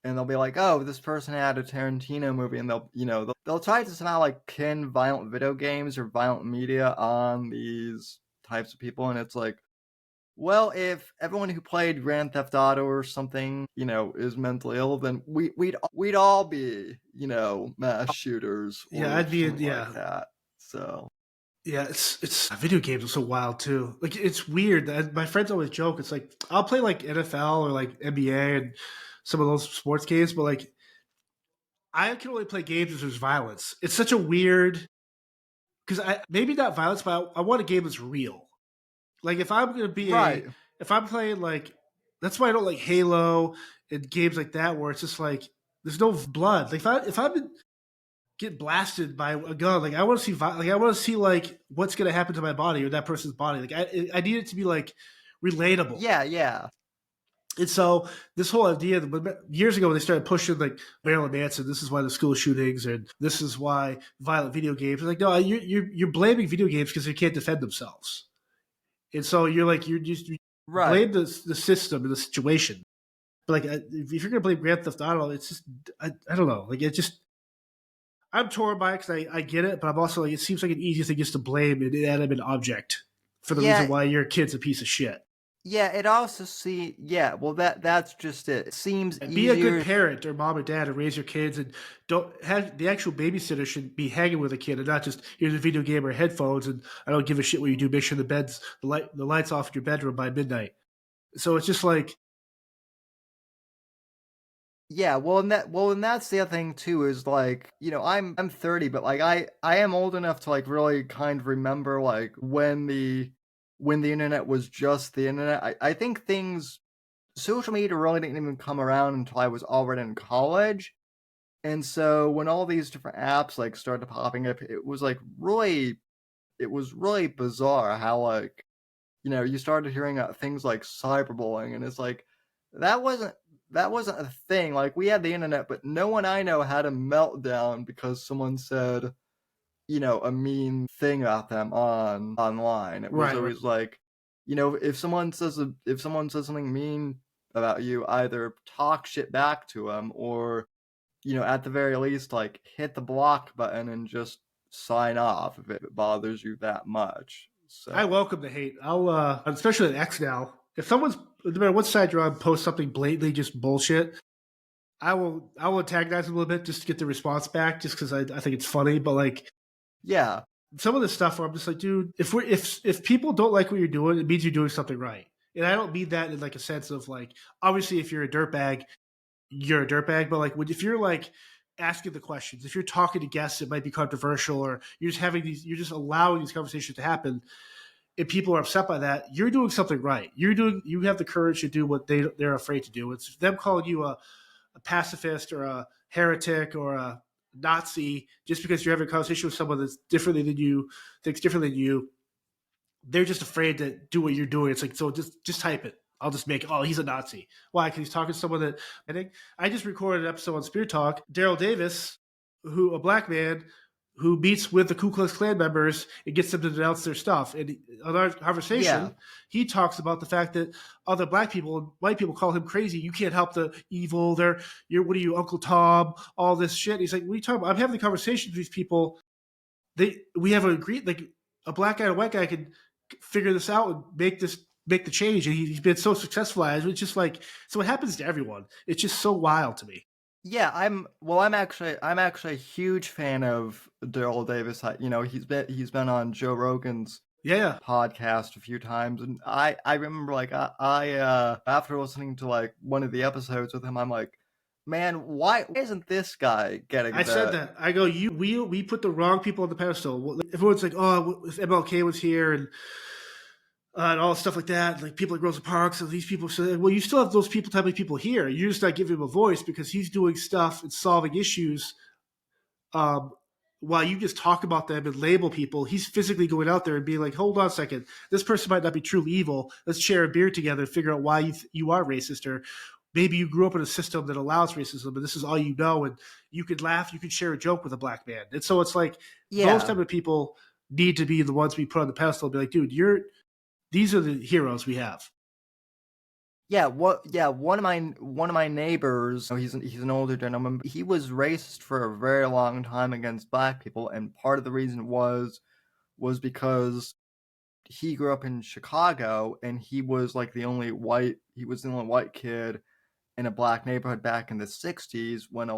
and they'll be like, oh, this person had a Tarantino movie, and they'll try to somehow like pin violent video games or violent media on these types of people, and it's like, well, if everyone who played Grand Theft Auto or something, is mentally ill, then we'd all be, mass shooters.
Yeah, I'd be
like that. So
yeah, it's video games are so wild too. Like it's weird. My friends always joke. It's like I'll play like NFL or like NBA and some of those sports games, but like I can only play games if there's violence. It's such a weird because maybe not violence, but I want a game that's real. Like if I'm gonna be if I'm playing like that's why I don't like Halo and games like that where it's just like there's no blood. Like if I'm get blasted by a gun, like I want to see I want to see like what's gonna happen to my body or that person's body. Like I need it to be like relatable.
Yeah.
And so this whole idea that years ago when they started pushing like Marilyn Manson, this is why the school shootings and this is why violent video games. Like no, you're blaming video games because they can't defend themselves. And so you're just blame the system and the situation. But like if you're gonna blame Grand Theft Auto, it's just I don't know. Like it just I'm torn by it because I get it, but I'm also like it seems like an easy thing just to blame an inanimate object for the reason why your kid's a piece of shit.
Yeah, it also well that's just it. It seems
be a good parent or mom or dad and raise your kids, and don't have the actual babysitter should be hanging with a kid and not just here's a video game or headphones and I don't give a shit what you do. Make sure the lights off in your bedroom by midnight. So it's just like
and that's the other thing too is like, I'm 30, but like I am old enough to like really kind of remember like when the internet was just the internet. I think social media really didn't even come around until I was already in college. And so when all these different apps like started popping up, it was really bizarre how like, you started hearing things like cyberbullying, and it's like, that wasn't that wasn't a thing. Like, we had the internet, but no one I know had a meltdown because someone said, a mean thing about them online. It was
Right.
always like, if someone says something mean about you, either talk shit back to them or, at the very least, like, hit the block button and just sign off if it bothers you that much. So
I welcome the hate. I'll especially at X now. If someone's, no matter what side you're on, post something blatantly just bullshit, I will antagonize them a little bit just to get the response back, just because I think it's funny. But like,
yeah,
some of the stuff where I'm just like, dude, if people don't like what you're doing, it means you're doing something right. And I don't mean that in like a sense of like, obviously, if you're a dirtbag, you're a dirtbag. But like, if you're like asking the questions, if you're talking to guests, it might be controversial, or you're just allowing these conversations to happen. If people are upset by that, you're doing something right. You have the courage to do what they're afraid to do. It's them calling you a pacifist or a heretic or a Nazi just because you're having a conversation with someone that's differently than you, thinks differently than you. They're just afraid to do what you're doing. It's like, so just type it. I'll just make, oh, he's a Nazi. Why? Because he's talking to someone that, I think, I just recorded an episode on Speartalk. Daryl Davis, a black man who meets with the Ku Klux Klan members and gets them to denounce their stuff. And on our conversation, he talks about the fact that other black people and white people call him crazy. You can't help the evil. What are you, Uncle Tom? All this shit. He's like, what are you talking about? I'm having the conversations with these people. We have agreed, like a black guy and a white guy can figure this out and make the change. And he's been so successful at it. It's just like, so it happens to everyone. It's just so wild to me.
Yeah, I'm actually a huge fan of Daryl Davis. He's been on Joe Rogan's podcast a few times, and I remember like I after listening to like one of the episodes with him, I'm like, man, why isn't this guy getting?
I said that. I go, we put the wrong people on the pedestal. Everyone's like, oh, if MLK was here and all stuff like that, like people like Rosa Parks, and these people say, well, you still have those type of people here. You're just not giving him a voice because he's doing stuff and solving issues while you just talk about them and label people. He's physically going out there and being like, hold on a second, this person might not be truly evil. Let's share a beer together and figure out why you are racist, or maybe you grew up in a system that allows racism, and this is all you know, and you could laugh, you could share a joke with a black man. And so it's like, those type of people need to be the ones we put on the pedestal and be like, dude, these are the heroes we have.
Yeah, one of my neighbors, he's an older gentleman. He was racist for a very long time against black people, and part of the reason was because he grew up in Chicago, and he was like the only white kid in a black neighborhood back in the 60s, when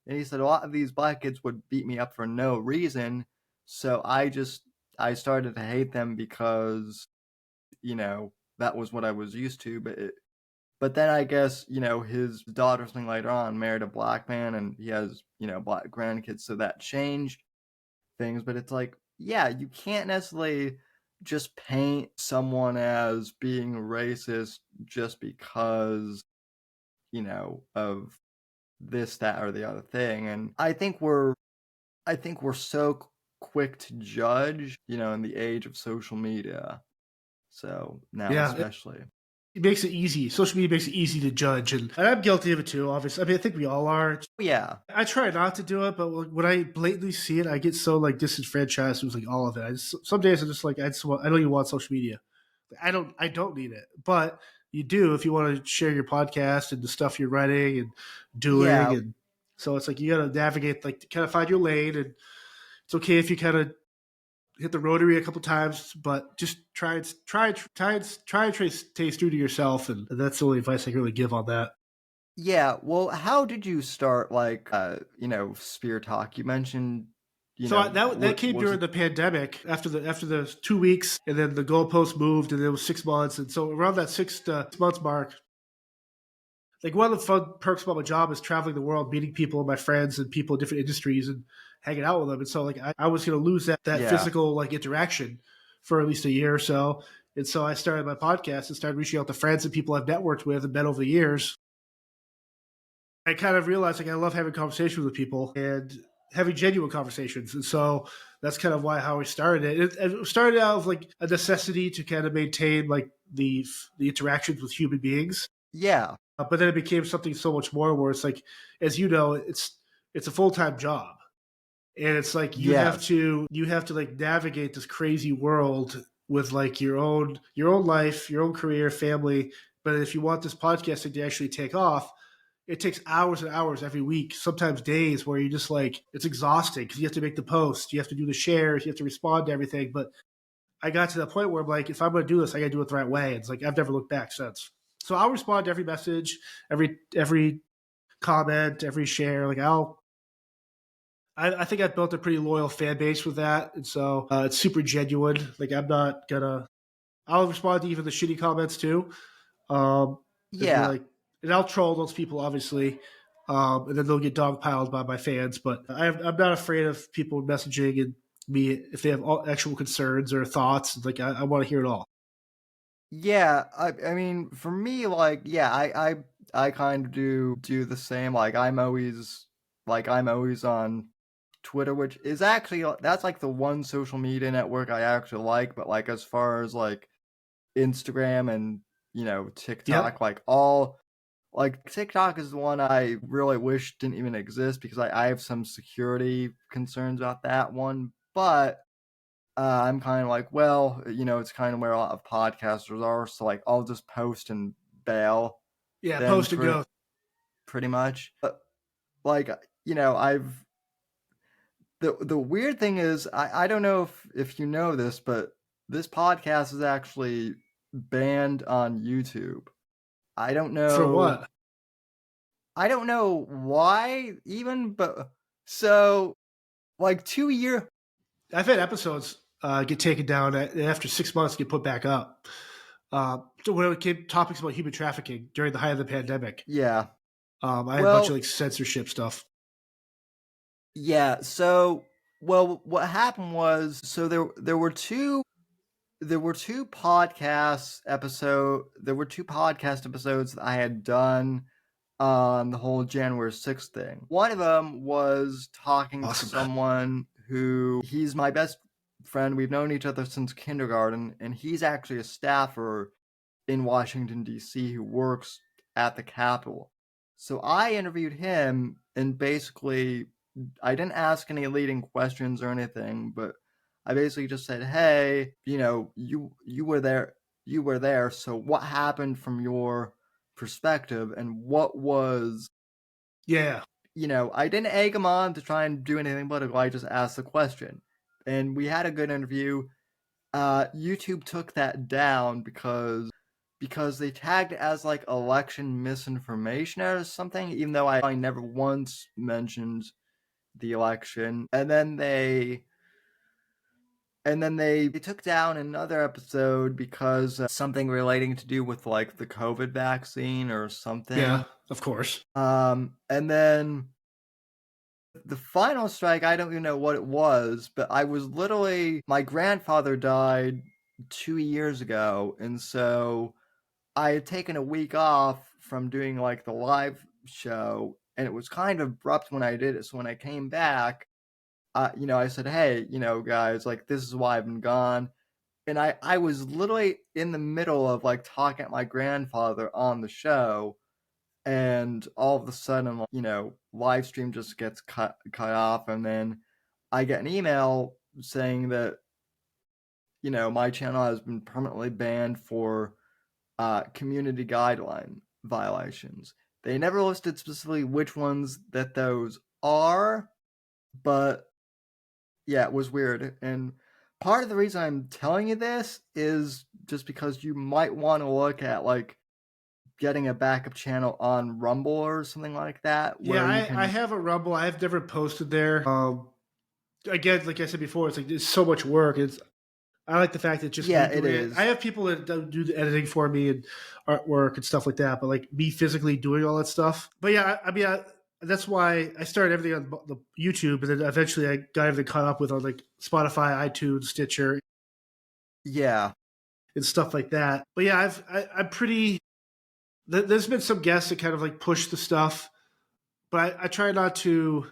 he said a lot of these black kids would beat me up for no reason. So I started to hate them because, that was what I was used to. But then I guess, his daughter or something later on married a black man, and he has, black grandkids. So that changed things. But it's like, yeah, you can't necessarily just paint someone as being racist just because, of this, that, or the other thing. And I think we're so quick to judge, in the age of social media. So now, especially,
it makes it easy. Social media makes it easy to judge, and I'm guilty of it too. Obviously, I mean, I think we all are.
Yeah,
I try not to do it, but when I blatantly see it, I get so like disenfranchised with like all of it. Some days I'm just like, I don't even want social media. I don't need it, but you do if you want to share your podcast and the stuff you're writing and doing, and so it's like you got to navigate, like, kind of find your lane, and it's okay if you kind of hit the rotary a couple times, but just try and stay true to yourself, and that's the only advice I can really give on that.
Yeah, well, how did you start, like, Speartalk? You mentioned,
that came during the pandemic, after the 2 weeks, and then the goalpost moved, and it was 6 months, and so around that 6 months mark, like, one of the fun perks about my job is traveling the world, meeting people, my friends, and people in different industries, and hanging out with them. And so, like, I was going to lose that physical, like, interaction for at least a year or so. And so I started my podcast and started reaching out to friends and people I've networked with and met over the years. I kind of realized, like, I love having conversations with people and having genuine conversations. And so that's kind of how I started it. It started out of, like, a necessity to kind of maintain, like, the interactions with human beings.
Yeah.
But then it became something so much more where it's like, as you know, it's a full-time job. And it's like you have
Yes.
to like navigate this crazy world with like your own life, your own career, family. But if you want this podcasting to actually take off, it takes hours and hours every week, sometimes days, where you just like, it's exhausting because you have to make the post, you have to do the shares, you have to respond to everything. But I got to the point where I'm like, if I'm going to do this, I got to do it the right way. It's like I've never looked back since. So I'll respond to every message, every comment, every share. Like I think I've built a pretty loyal fan base with that, and so it's super genuine. Like I'll respond to even the shitty comments too, and be
Yeah.
like, and I'll troll those people obviously, and then they'll get dogpiled by my fans. But I'm not afraid of people messaging and me if they have actual concerns or thoughts. Like I want to hear it all.
Yeah. I mean, for me, like, yeah, I kind of do the same. Like, I'm always on Twitter, which is actually, that's like the one social media network I actually like. But like, as far as like Instagram and, TikTok,
Yep.
like TikTok is the one I really wish didn't even exist because I have some security concerns about that one. But I'm kind of like, well, it's kind of where a lot of podcasters are. So like, I'll just post and bail
Yeah.
then
Post and go.
pretty much. But like, I've the weird thing is I don't know if you know this, but this podcast is actually banned on YouTube. I don't
For
know.
what?
I don't know why even, but so like 2 year.
I've had episodes get taken down and after 6 months get put back up. So when it came topics about human trafficking during the height of the pandemic,
Yeah.
I had a bunch of
Well,
like censorship stuff.
yeah. So, well, what happened was, so there were two podcast episodes that I had done on the whole January 6th thing. One of them was talking to
Awesome.
someone who, he's my best friend. We've known each other since kindergarten, and he's actually a staffer in Washington, D.C., who works at the Capitol. So I interviewed him, and basically, I didn't ask any leading questions or anything, but I basically just said, "Hey, you were there. So what happened from your perspective, and what was?"
Yeah.
I didn't egg him on to try and do anything political. I just asked the question, and we had a good interview. YouTube took that down because they tagged it as like election misinformation or something, even though I never once mentioned the election. And then they took down another episode because something relating to do with like the COVID vaccine or something.
Yeah, of course.
And then the final strike, I don't even know what it was, but my grandfather died 2 years ago, and so I had taken a week off from doing like the live show, and it was kind of abrupt when I did it. So when I came back, I said, "Hey, guys, like this is why I've been gone." And I was literally in the middle of like talking at my grandfather on the show, and all of a sudden, live stream just gets cut off, and then I get an email saying that my channel has been permanently banned for community guideline violations. They never listed specifically which ones that those are, but yeah, it was weird. And part of the reason I'm telling you this is just because you might want to look at like getting a backup channel on Rumble or something like that.
Yeah,
Where you can...
I have a Rumble. I've never posted there. Again, like I said before, it's so much work. I like the fact that just
Yeah,
me
it
doing
is.
I have people that do the editing for me and artwork and stuff like that, but like me physically doing all that stuff. But yeah, I mean, that's why I started everything on the YouTube, and then eventually I got everything caught up with on like Spotify, iTunes, Stitcher,
Yeah.
and stuff like that. But yeah, I'm pretty. There's been some guests that kind of like push the stuff, but I try not to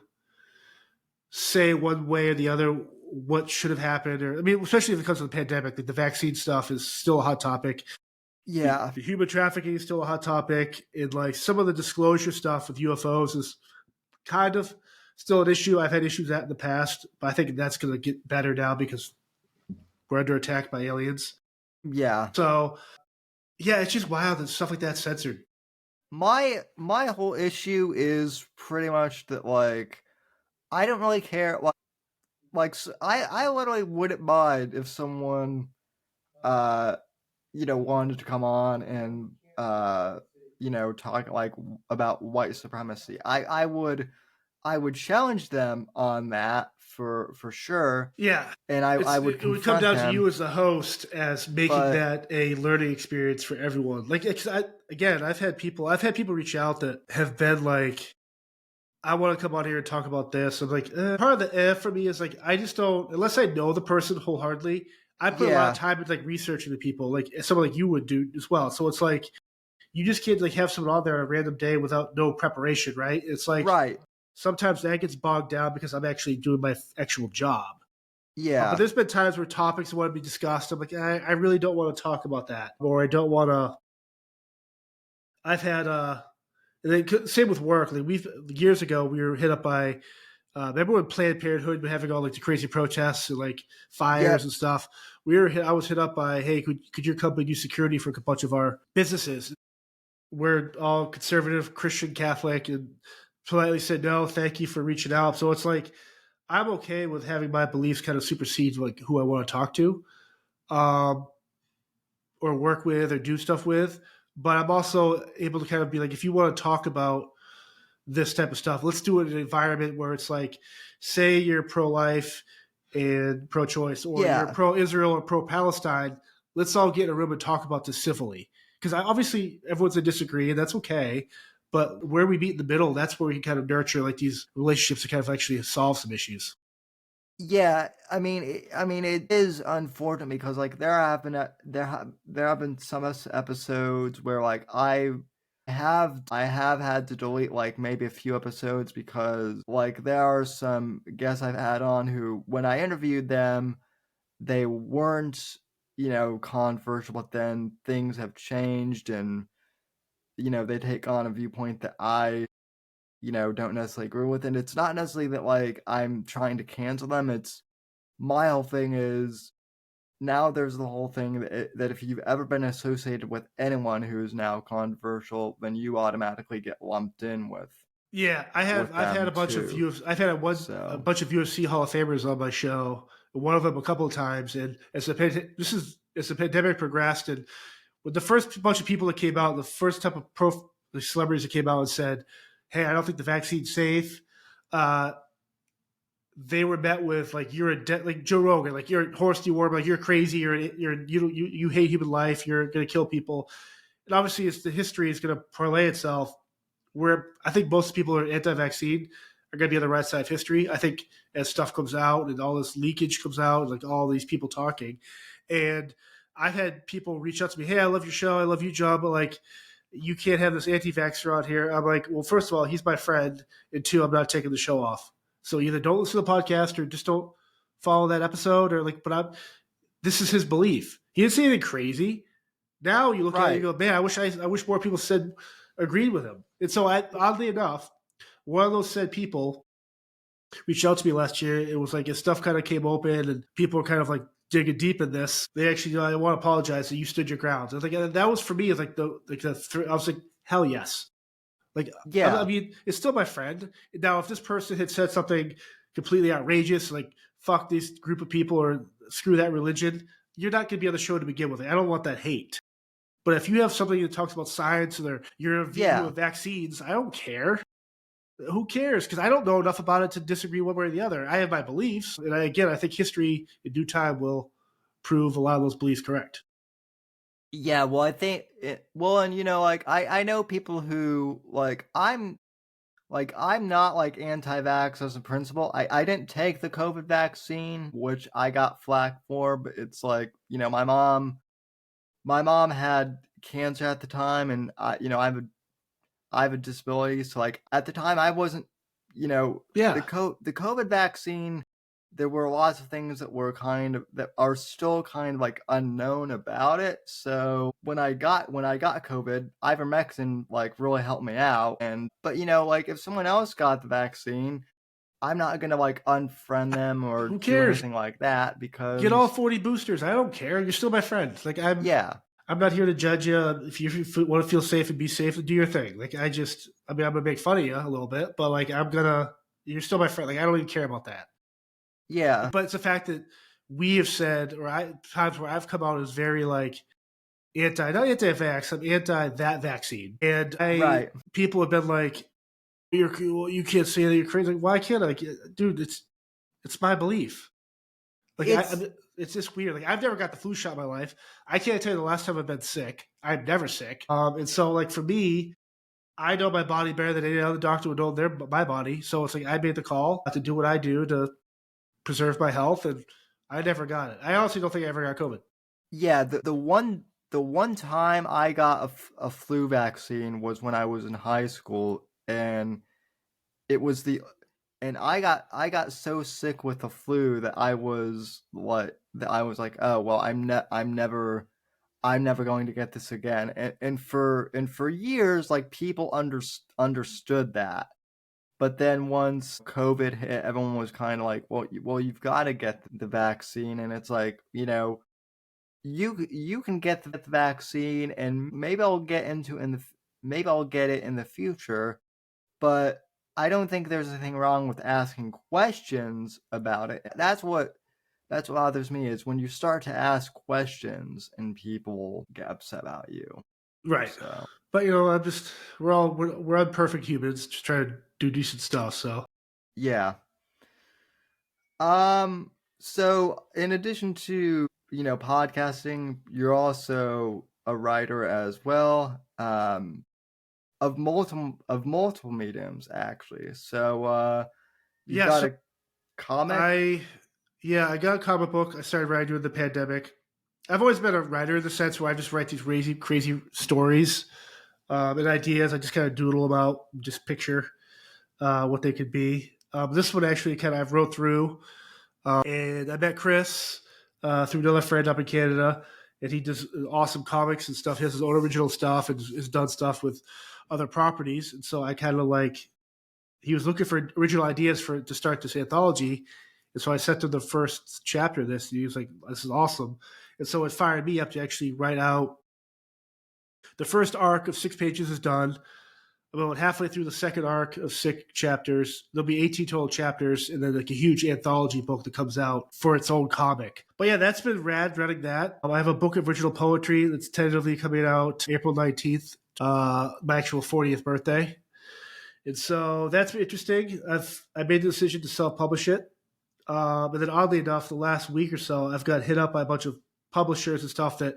say one way or the other what should have happened. Or I mean, especially if it comes to the pandemic, like the vaccine stuff is still a hot topic.
Yeah.
The human trafficking is still a hot topic, and like some of the disclosure stuff with UFOs is kind of still an issue. I've had issues with that in the past, but I think that's going to get better now because we're under attack by aliens.
Yeah.
So yeah, it's just wild that stuff like that's censored.
My whole issue is pretty much that, like, I don't really care. I literally wouldn't mind if someone, wanted to come on and, talk like about white supremacy. I would challenge them on that for sure.
Yeah.
And I would
it would come
confront
down
them,
to you as the host as making
but
that a learning experience for everyone. Like, I've had people reach out that have been like, I want to come on here and talk about this. I'm like, part of the for me is like, I just don't, unless I know the person wholeheartedly, I put a lot of time into like researching the people, like someone like you would do as well. So it's like, you just can't like have someone on there on a random day without no preparation, right? It's like,
right.
sometimes that gets bogged down because I'm actually doing my actual job.
Yeah.
But there's been times where topics want to be discussed. I'm like, I really don't want to talk about that. Or I don't want to. I've had, same with work. Like years ago, we were hit up by, remember when Planned Parenthood were having all like the crazy protests and like fires and stuff? I was hit up by, hey, could your company do security for a bunch of our businesses? We're all conservative, Christian, Catholic, and politely said no, thank you for reaching out. So it's like, I'm okay with having my beliefs kind of supersede like who I want to talk to, or work with or do stuff with. But I'm also able to kind of be like, if you want to talk about this type of stuff, let's do it in an environment where it's like, say you're pro-life and pro-choice, or you're pro-Israel or pro-Palestine. Let's all get in a room and talk about this civilly. Because obviously everyone's going to disagree, and that's okay. But where we meet in the middle, that's where we can kind of nurture like these relationships to kind of actually solve some issues.
Yeah, I mean, it is unfortunate because like there have been some episodes where like I have had to delete like maybe a few episodes because like there are some guests I've had on who, when I interviewed them, they weren't, controversial, but then things have changed and they take on a viewpoint that I don't necessarily agree with. And it's not necessarily that like I'm trying to cancel them. It's my whole thing is now there's the whole thing that if you've ever been associated with anyone who is now controversial, then you automatically get lumped in with.
Yeah, I've had a bunch of UFC Hall of Famers on my show. One of them a couple of times, and as the pandemic progressed, and with the first bunch of people that came out, the first type of the celebrities that came out and said, "Hey, I don't think the vaccine's safe," they were met with like, "You're like Joe Rogan, like you're Horst Warm, like you're crazy, you hate human life, you're going to kill people," and obviously, the history is going to parlay itself. Where I think most people who are anti-vaccine are going to be on the right side of history. I think as stuff comes out and all this leakage comes out, like all these people talking, and I've had people reach out to me, "Hey, I love your show, I love you, John, but like, you can't have this anti-vaxxer out here." I'm like, well, first of all, he's my friend, and two, I'm not taking the show off. So either don't listen to the podcast or just don't follow that episode, or like, this is his belief. He didn't say anything crazy. Now you look at it and you go, man, I wish more people agreed with him. And so oddly enough, one of those said people reached out to me last year. It was like, as stuff kind of came open and people were kind of like digging deep in this, they actually, I want to apologize that you stood your ground. I was like, that was for me, is like I was like, hell yes. Like, yeah. I mean, it's still my friend. Now, if this person had said something completely outrageous, like fuck this group of people or screw that religion, you're not going to be on the show to begin with. I don't want that hate. But if you have something that talks about science or your view of vaccines, I don't care. Who cares? Because I don't know enough about it to disagree one way or the other. I have my beliefs. And I think history in due time will prove a lot of those beliefs correct.
Yeah, well, I think, and like, I know people who, like, I'm not, like, anti-vax as a principle. I didn't take the COVID vaccine, which I got flack for, but it's like, my mom had cancer at the time, and I have a disability, so like at the time I wasn't, the COVID vaccine there were lots of things that are still kind of like unknown about it. So when I got COVID, ivermectin like really helped me out. But like if someone else got the vaccine, I'm not gonna like unfriend them or
Who
do
cares?
anything like that
Get all
because
40 boosters. I don't care. You're still my friend. Like
yeah.
I'm not here to judge you. If you want to feel safe and be safe, do your thing. Like I'm gonna make fun of you a little bit, but like you're still my friend. Like I don't even care about that.
Yeah.
But it's the fact that we have said, times where I've come out as very like not anti-vax, I'm anti that vaccine, and
Right.
people have been like, you can't say that, you're crazy. Like, why can't I? Dude, it's my belief. Like it's just weird. Like I've never got the flu shot in my life. I can't tell you the last time I've been sick. I'm never sick. And so like for me, I know my body better than any other doctor would know my body. So it's like I made the call to do what I do to preserve my health, and I never got it. I honestly don't think I ever got COVID.
Yeah, the one time I got a flu vaccine was when I was in high school, and it was and I got so sick with the flu that I was like, oh well, I'm never going to get this again. And for years, like people understood that. But then once COVID hit, everyone was kind of like, well, you've got to get the vaccine, and it's like, you can get the vaccine, and maybe I'll get it in the future, but I don't think there's anything wrong with asking questions about it. That's what bothers me is when you start to ask questions and people get upset about you.
Right.
So.
But we're imperfect humans, just trying to do decent stuff. So
Yeah. So in addition to podcasting, you're also a writer as well. Of multiple mediums actually. So you got a comic?
I got a comic book. I started writing during the pandemic. I've always been a writer in the sense where I just write these crazy stories and ideas. I just kind of doodle them out, just picture what they could be. This one actually I've wrote through, and I met Chris through another friend up in Canada, and he does awesome comics and stuff. He has his own original stuff and has done stuff with other properties. And so I kind of he was looking for original ideas to start this anthology. And so I sent him the first chapter of this, and he was like, this is awesome. And so it fired me up to actually write out. The first arc of 6 pages is done. About halfway through the second arc of 6 chapters, there'll be 18 total chapters, and then like a huge anthology book that comes out for its own comic. But yeah, that's been rad running that. I have a book of original poetry that's tentatively coming out April 19th, my actual 40th birthday. And so that's been interesting. I made the decision to self-publish it. And then oddly enough, the last week or so, I've got hit up by a bunch of publishers and stuff that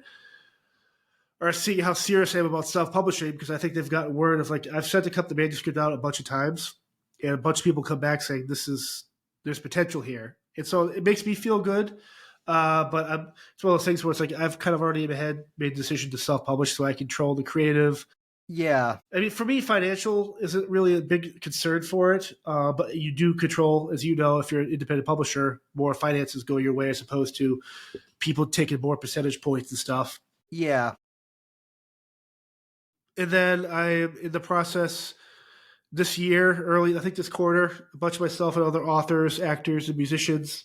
are seeing how serious I am about self-publishing, because I think they've gotten word of I've sent the manuscript out a bunch of times, and a bunch of people come back saying there's potential here. And so it makes me feel good. But it's one of those things where it's like I've kind of already in my head made the decision to self-publish, so I control the creative.
Yeah.
I mean, for me, financial isn't really a big concern for it, but you do control, as you know, if you're an independent publisher, more finances go your way as opposed to people taking more percentage points and stuff.
Yeah.
And then I am in the process this year, I think this quarter, a bunch of myself and other authors, actors, and musicians.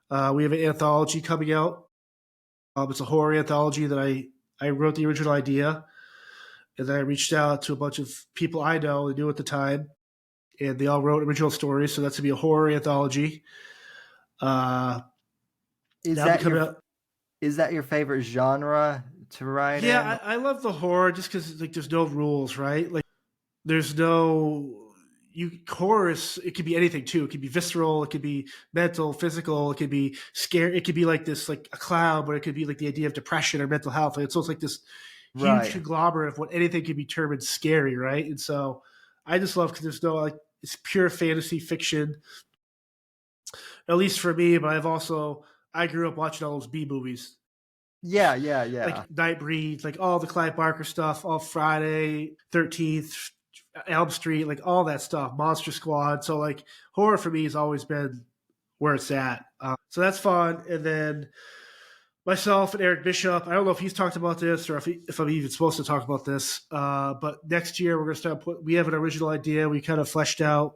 We have an anthology coming out. It's a horror anthology that I wrote the original idea. And then I reached out to a bunch of people I know and knew at the time. And they all wrote original stories. So that's going to be a horror anthology.
Is that your favorite genre to write in?
Yeah, I love the horror just because there's no rules, right? Like there's no horror it could be anything too. It could be visceral, it could be mental, physical, it could be scary, it could be like this like a clown, but it could be like the idea of depression or mental health. It's like this huge conglomerate of what anything can be termed scary, right? And so I just love because there's no it's pure fantasy fiction, at least for me. But I grew up watching all those B movies.
Yeah.
Like Nightbreed, like all the Clive Barker stuff, all Friday 13th, Elm Street, like all that stuff, Monster Squad. So like horror for me has always been where it's at. So that's fun. And then myself and Eric Bishop, I don't know if he's talked about this or if I'm even supposed to talk about this, but next year we're going to we have an original idea we kind of fleshed out.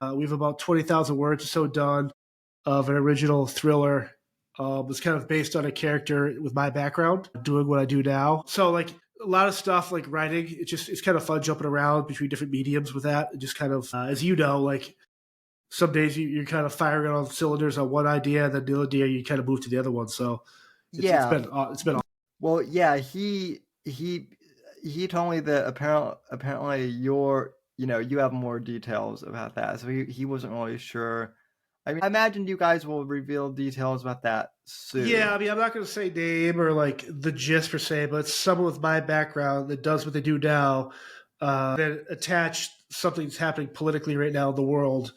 We have about 20,000 words or so done of an original thriller. It's kind of based on a character with my background, doing what I do now. So like a lot of stuff like writing, it's kind of fun jumping around between different mediums with that. It just kind of, as you know, like some days you're kind of firing on all cylinders on one idea, and then the other day you kind of move to the other one. So it's been awesome.
Well, yeah, he told me that apparently you have more details about that, so he wasn't really sure. I mean, I imagine you guys will reveal details about that soon.
Yeah, I mean, I'm not going to say name or like the gist per se, but it's someone with my background that does what they do now, that attach something that's happening politically right now in the world.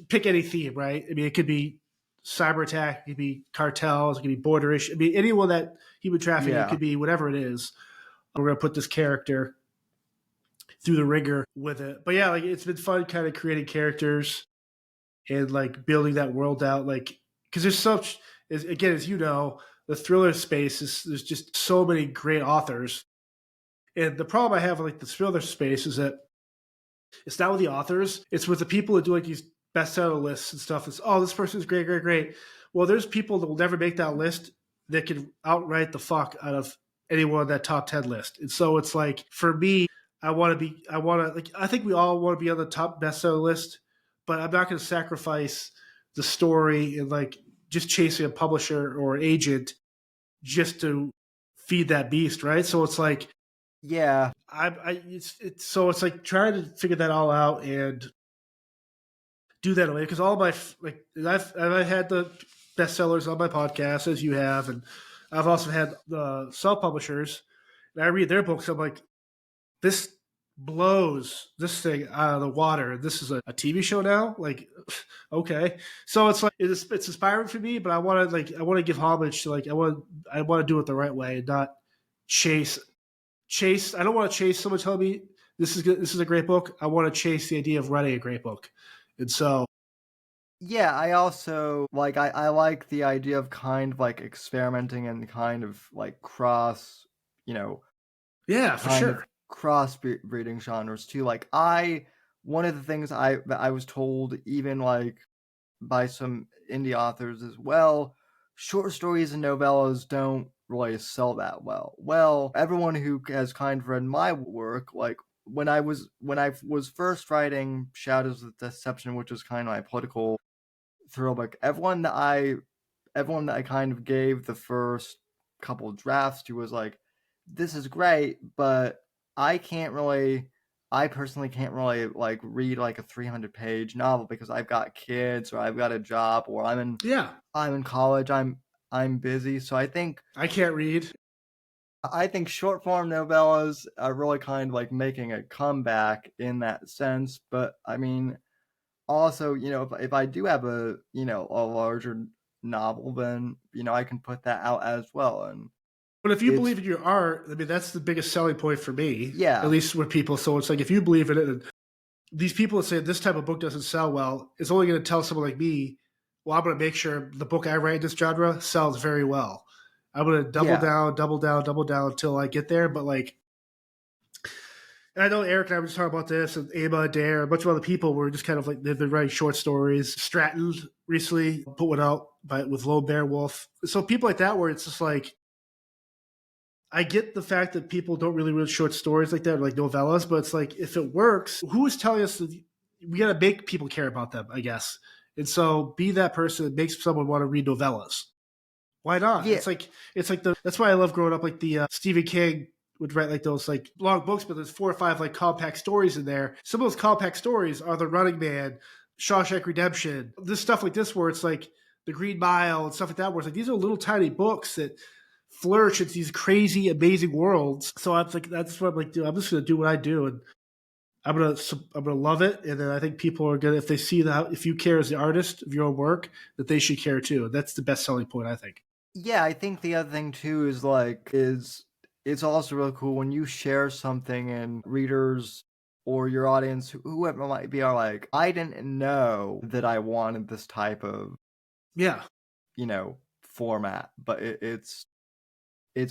Pick any theme, right? I mean, it could be cyber attack, it could be cartels, it could be border issue. I mean, anyone that human trafficking, it could be whatever it is. We're going to put this character through the ringer with it. But yeah, like it's been fun kind of creating characters and like building that world out. Like, because there's such, again, as you know, the thriller space there's just so many great authors. And the problem I have with like the thriller space is that it's not with the authors, it's with the people that do like these bestseller lists and stuff. It's, oh, this person's great, great, great. Well, there's people that will never make that list that can outright the fuck out of anyone on that top 10 list. And so it's like, for me, I think we all want to be on the top bestseller list, but I'm not going to sacrifice the story and like just chasing a publisher or an agent just to feed that beast, right? So it's like,
yeah,
so it's like trying to figure that all out and do that away, because all my like I've had the bestsellers on my podcast, as you have, and I've also had the self-publishers, and I read their books. I'm like, this blows this thing out of the water. This is a TV show now. Like, okay, so it's like it's inspiring for me, but I want to give homage to like I want to do it the right way and not chase. I don't want to chase someone telling me this is a great book. I want to chase the idea of writing a great book. And so,
yeah, I also like I like the idea of kind of like experimenting and kind of like cross,
yeah, for sure,
cross breeding genres too. Like one of the things I was told, even like by some indie authors as well, short stories and novellas don't really sell that well. Well, everyone who has kind of read my work, like when I was first writing Shadows of Deception, which was kind of my political thriller book, everyone that I kind of gave the first couple drafts to was like, this is great, but I personally can't really like read like a 300-page novel because I've got kids or I've got a job or I'm in college, I'm busy. So I think
I can't read.
I think short form novellas are really kind of like making a comeback in that sense. But I mean, also, if I do have a larger novel, then, I can put that out as well. And
but if you believe in your art, I mean, that's the biggest selling point for me.
Yeah.
At least with people. So it's like, if you believe in it, and these people that say this type of book doesn't sell well, it's only going to tell someone like me, well, I'm going to make sure the book I write in this genre sells very well. I'm going to double down until I get there. But like, and I know Eric and I were just talking about this, and Ava, Dare, a bunch of other people were just kind of like, they've been writing short stories. Stratton recently put one out with Lone Bear Wolf. So people like that, where it's just like, I get the fact that people don't really read short stories like that, or like novellas, but it's like, if it works, who is telling us that we got to make people care about them, I guess. And so be that person that makes someone want to read novellas. Why not?
Yeah.
It's like that's why I love growing up. Like the Stephen King would write like those like long books, but there's 4 or 5 like compact stories in there. Some of those compact stories are The Running Man, Shawshank Redemption, this stuff like this, where it's like The Green Mile and stuff like that, where it's like these are little tiny books that flourish in these crazy, amazing worlds. So I'm like, that's what I'm like, dude, I'm just gonna do what I do, and I'm gonna love it. And then I think people are gonna, if they see that, if you care as the artist of your own work, that they should care too. That's the best selling point, I think.
Yeah, I think the other thing too is it's also really cool when you share something and readers or your audience, whoever it might be, are like, I didn't know that I wanted this type of
Yeah.
Format, but it's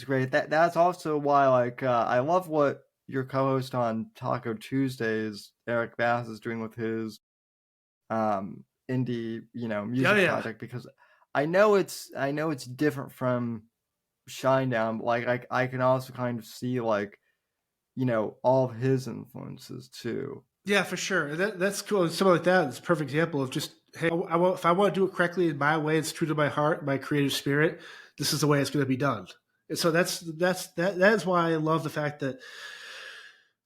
great. That's also why I love what your co-host on Taco Tuesdays, Eric Bass, is doing with his indie music
Yeah.
project, because I know it's different from Shinedown, but I can also kind of see all of his influences too.
Yeah, for sure. That's cool. Something like that is a perfect example of just, hey, if I want to do it correctly in my way, it's true to my heart, my creative spirit, this is the way it's going to be done. And so that is why I love the fact that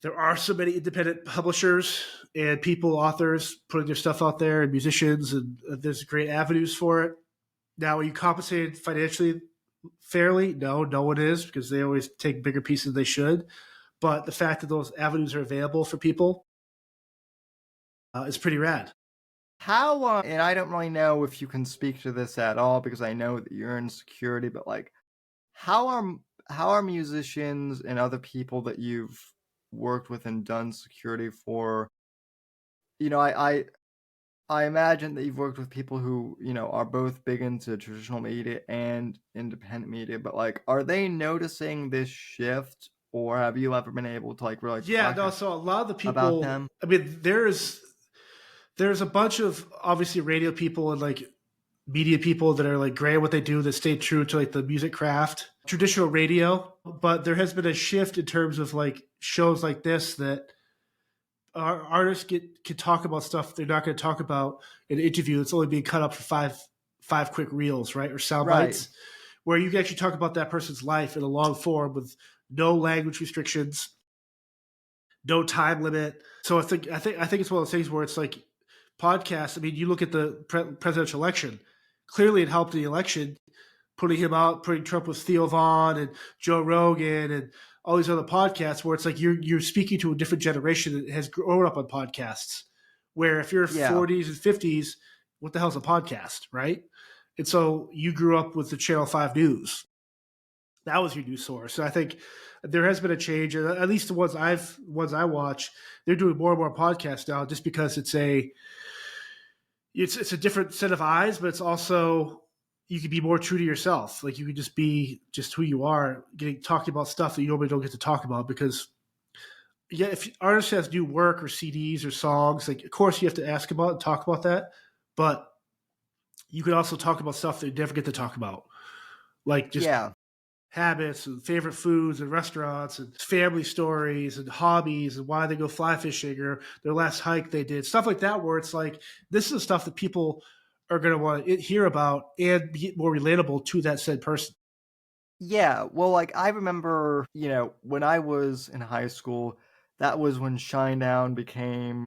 there are so many independent publishers and people, authors putting their stuff out there, and musicians, and there's great avenues for it. Now, are you compensated financially fairly? No one is, because they always take bigger pieces than they should. But the fact that those avenues are available for people is pretty rad.
How and I don't really know if you can speak to this at all, because I know that you're in security, but how are musicians and other people that you've worked with and done security for, I imagine that you've worked with people who are both big into traditional media and independent media, but are they noticing this shift, or have you ever been able to really
Yeah, no.
talk
So a lot of the
about
people,
them?
I mean, there's a bunch of obviously radio people and media people that are great at what they do, that stay true to the music craft, traditional radio. But there has been a shift in terms of shows like this, that our artists can talk about stuff they're not going to talk about in an interview that's only being cut up for five quick reels, right, or sound bites, where you can actually talk about that person's life in a long form with no language restrictions, no time limit. So I think it's one of those things where it's podcasts. I mean, you look at the presidential election. Clearly, it helped the election, putting him out, putting Trump with Theo Vaughn and Joe Rogan and all these other podcasts, where it's you're speaking to a different generation that has grown up on podcasts. Where if you're 40s and 50s, what the hell's a podcast, right? And so you grew up with the Channel 5 News. That was your news source. So I think there has been a change, at least the ones I watch. They're doing more and more podcasts now, just because it's a different set of eyes, but it's also, you can be more true to yourself. You can just be just who you are, talking about stuff that you normally don't get to talk about. Because if artists have new work or CDs or songs, of course you have to ask about and talk about that, but you can also talk about stuff that you never get to talk about, habits and favorite foods and restaurants and family stories and hobbies and why they go fly fishing or their last hike they did, stuff like that, where it's this is the stuff that people are going to want to hear about and be more relatable to that said person.
Yeah, well, I remember, when I was in high school, that was when Shinedown became,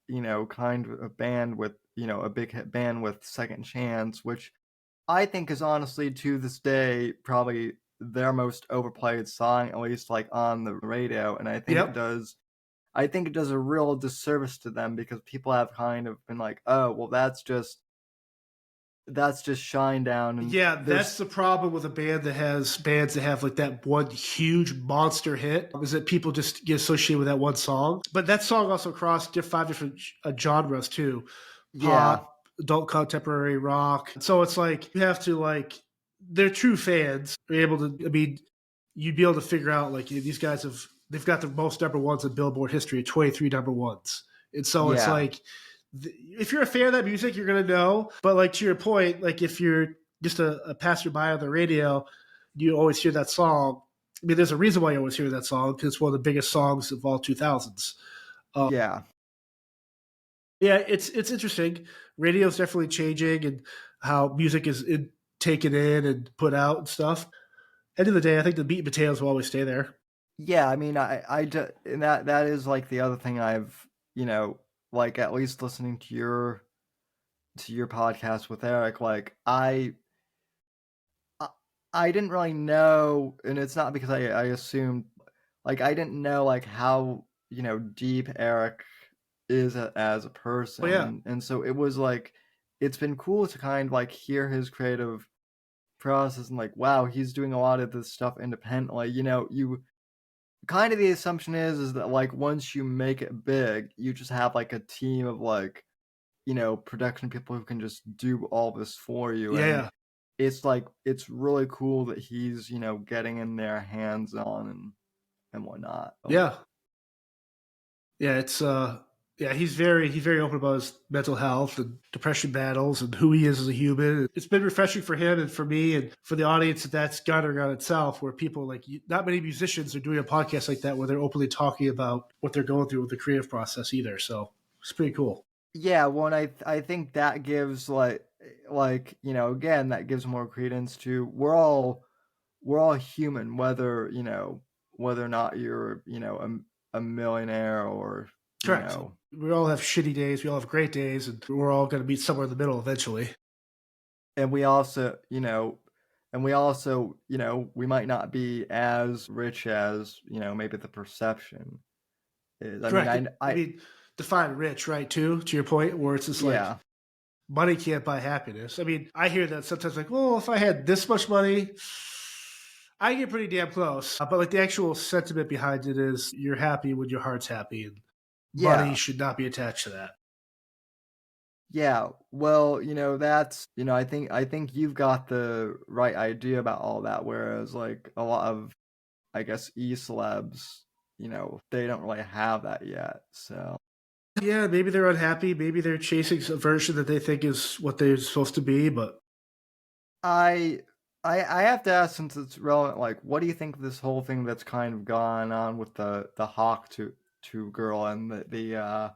kind of a band with, a big hit band with Second Chance, which I think is honestly, to this day, probably their most overplayed song, at least on the radio. And I think it does a real disservice to them, because people have kind of been oh, well, that's just Shinedown. And
yeah, that's the problem with a band that has bands that have that one huge monster hit, is that people just get associated with that one song. But that song also crossed 5 different genres too. Pop, adult contemporary rock. So it's you have to they're true fans are able to, I mean, you'd be able to figure out these guys they've got the most number ones in Billboard history, 23 number ones. And so it's if you're a fan of that music, you're going to know. But to your point, if you're just a passerby on the radio, you always hear that song. I mean, there's a reason why you always hear that song, because it's one of the biggest songs of all 2000s. Yeah, it's interesting. Radio's definitely changing, and how music is taken in and put out and stuff. End of the day, I think the meat and potatoes will always stay there.
Yeah, I mean, and that is the other thing I've, at least listening to your podcast with Eric, I didn't really know, and it's not because I assumed, I didn't know how, deep Eric is as a person.
Oh, yeah.
And so it was it's been cool to kind of hear his creative process, and wow, he's doing a lot of this stuff independently. You kind of, the assumption is that once you make it big, you just have a team of production people who can just do all this for you.
Yeah.
it's like, it's really cool that he's, you know, getting in there hands on and whatnot.
Yeah. Yeah, it's he's very open about his mental health and depression battles and who he is as a human. It's been refreshing for him and for me and for the audience that's garnering on itself, where people like, not many musicians are doing a podcast like that where they're openly talking about what they're going through with the creative process either. So it's pretty cool.
Yeah, well, and I think that gives like, you know, again, that gives more credence to we're all human, whether, you know, whether or not you're, you know, a millionaire or, you
Correct.
know.
We all have shitty days, we all have great days, and we're all going to meet somewhere in the middle eventually.
And we also, you know, we might not be as rich as, you know, maybe the perception is.
Correct. I mean, define rich, right, too, to your point, where it's just like,
yeah.
money can't buy happiness. I mean, I hear that sometimes like, well, if I had this much money, I get pretty damn close. But like the actual sentiment behind it is you're happy when your heart's happy, and money should not be attached to that.
Yeah, well, you know, that's, you know, I think you've got the right idea about all that, whereas like a lot of, I guess, e-celebs, you know, they don't really have that yet, so.
Yeah, maybe they're unhappy. Maybe they're chasing a version that they think is what they're supposed to be, but
I have to ask, since it's relevant, like, what do you think of this whole thing that's kind of gone on with the Hawk to girl and the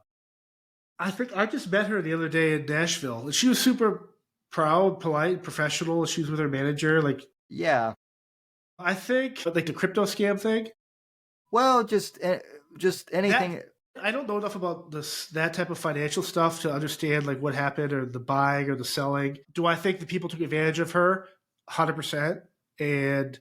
I think I just met her the other day in Nashville, and she was super proud, polite, professional. She was with her manager. Like,
yeah.
I think like the crypto scam thing.
Well, just anything.
I don't know enough about that type of financial stuff to understand like what happened or the buying or the selling. Do I think the people took advantage of her? 100%. And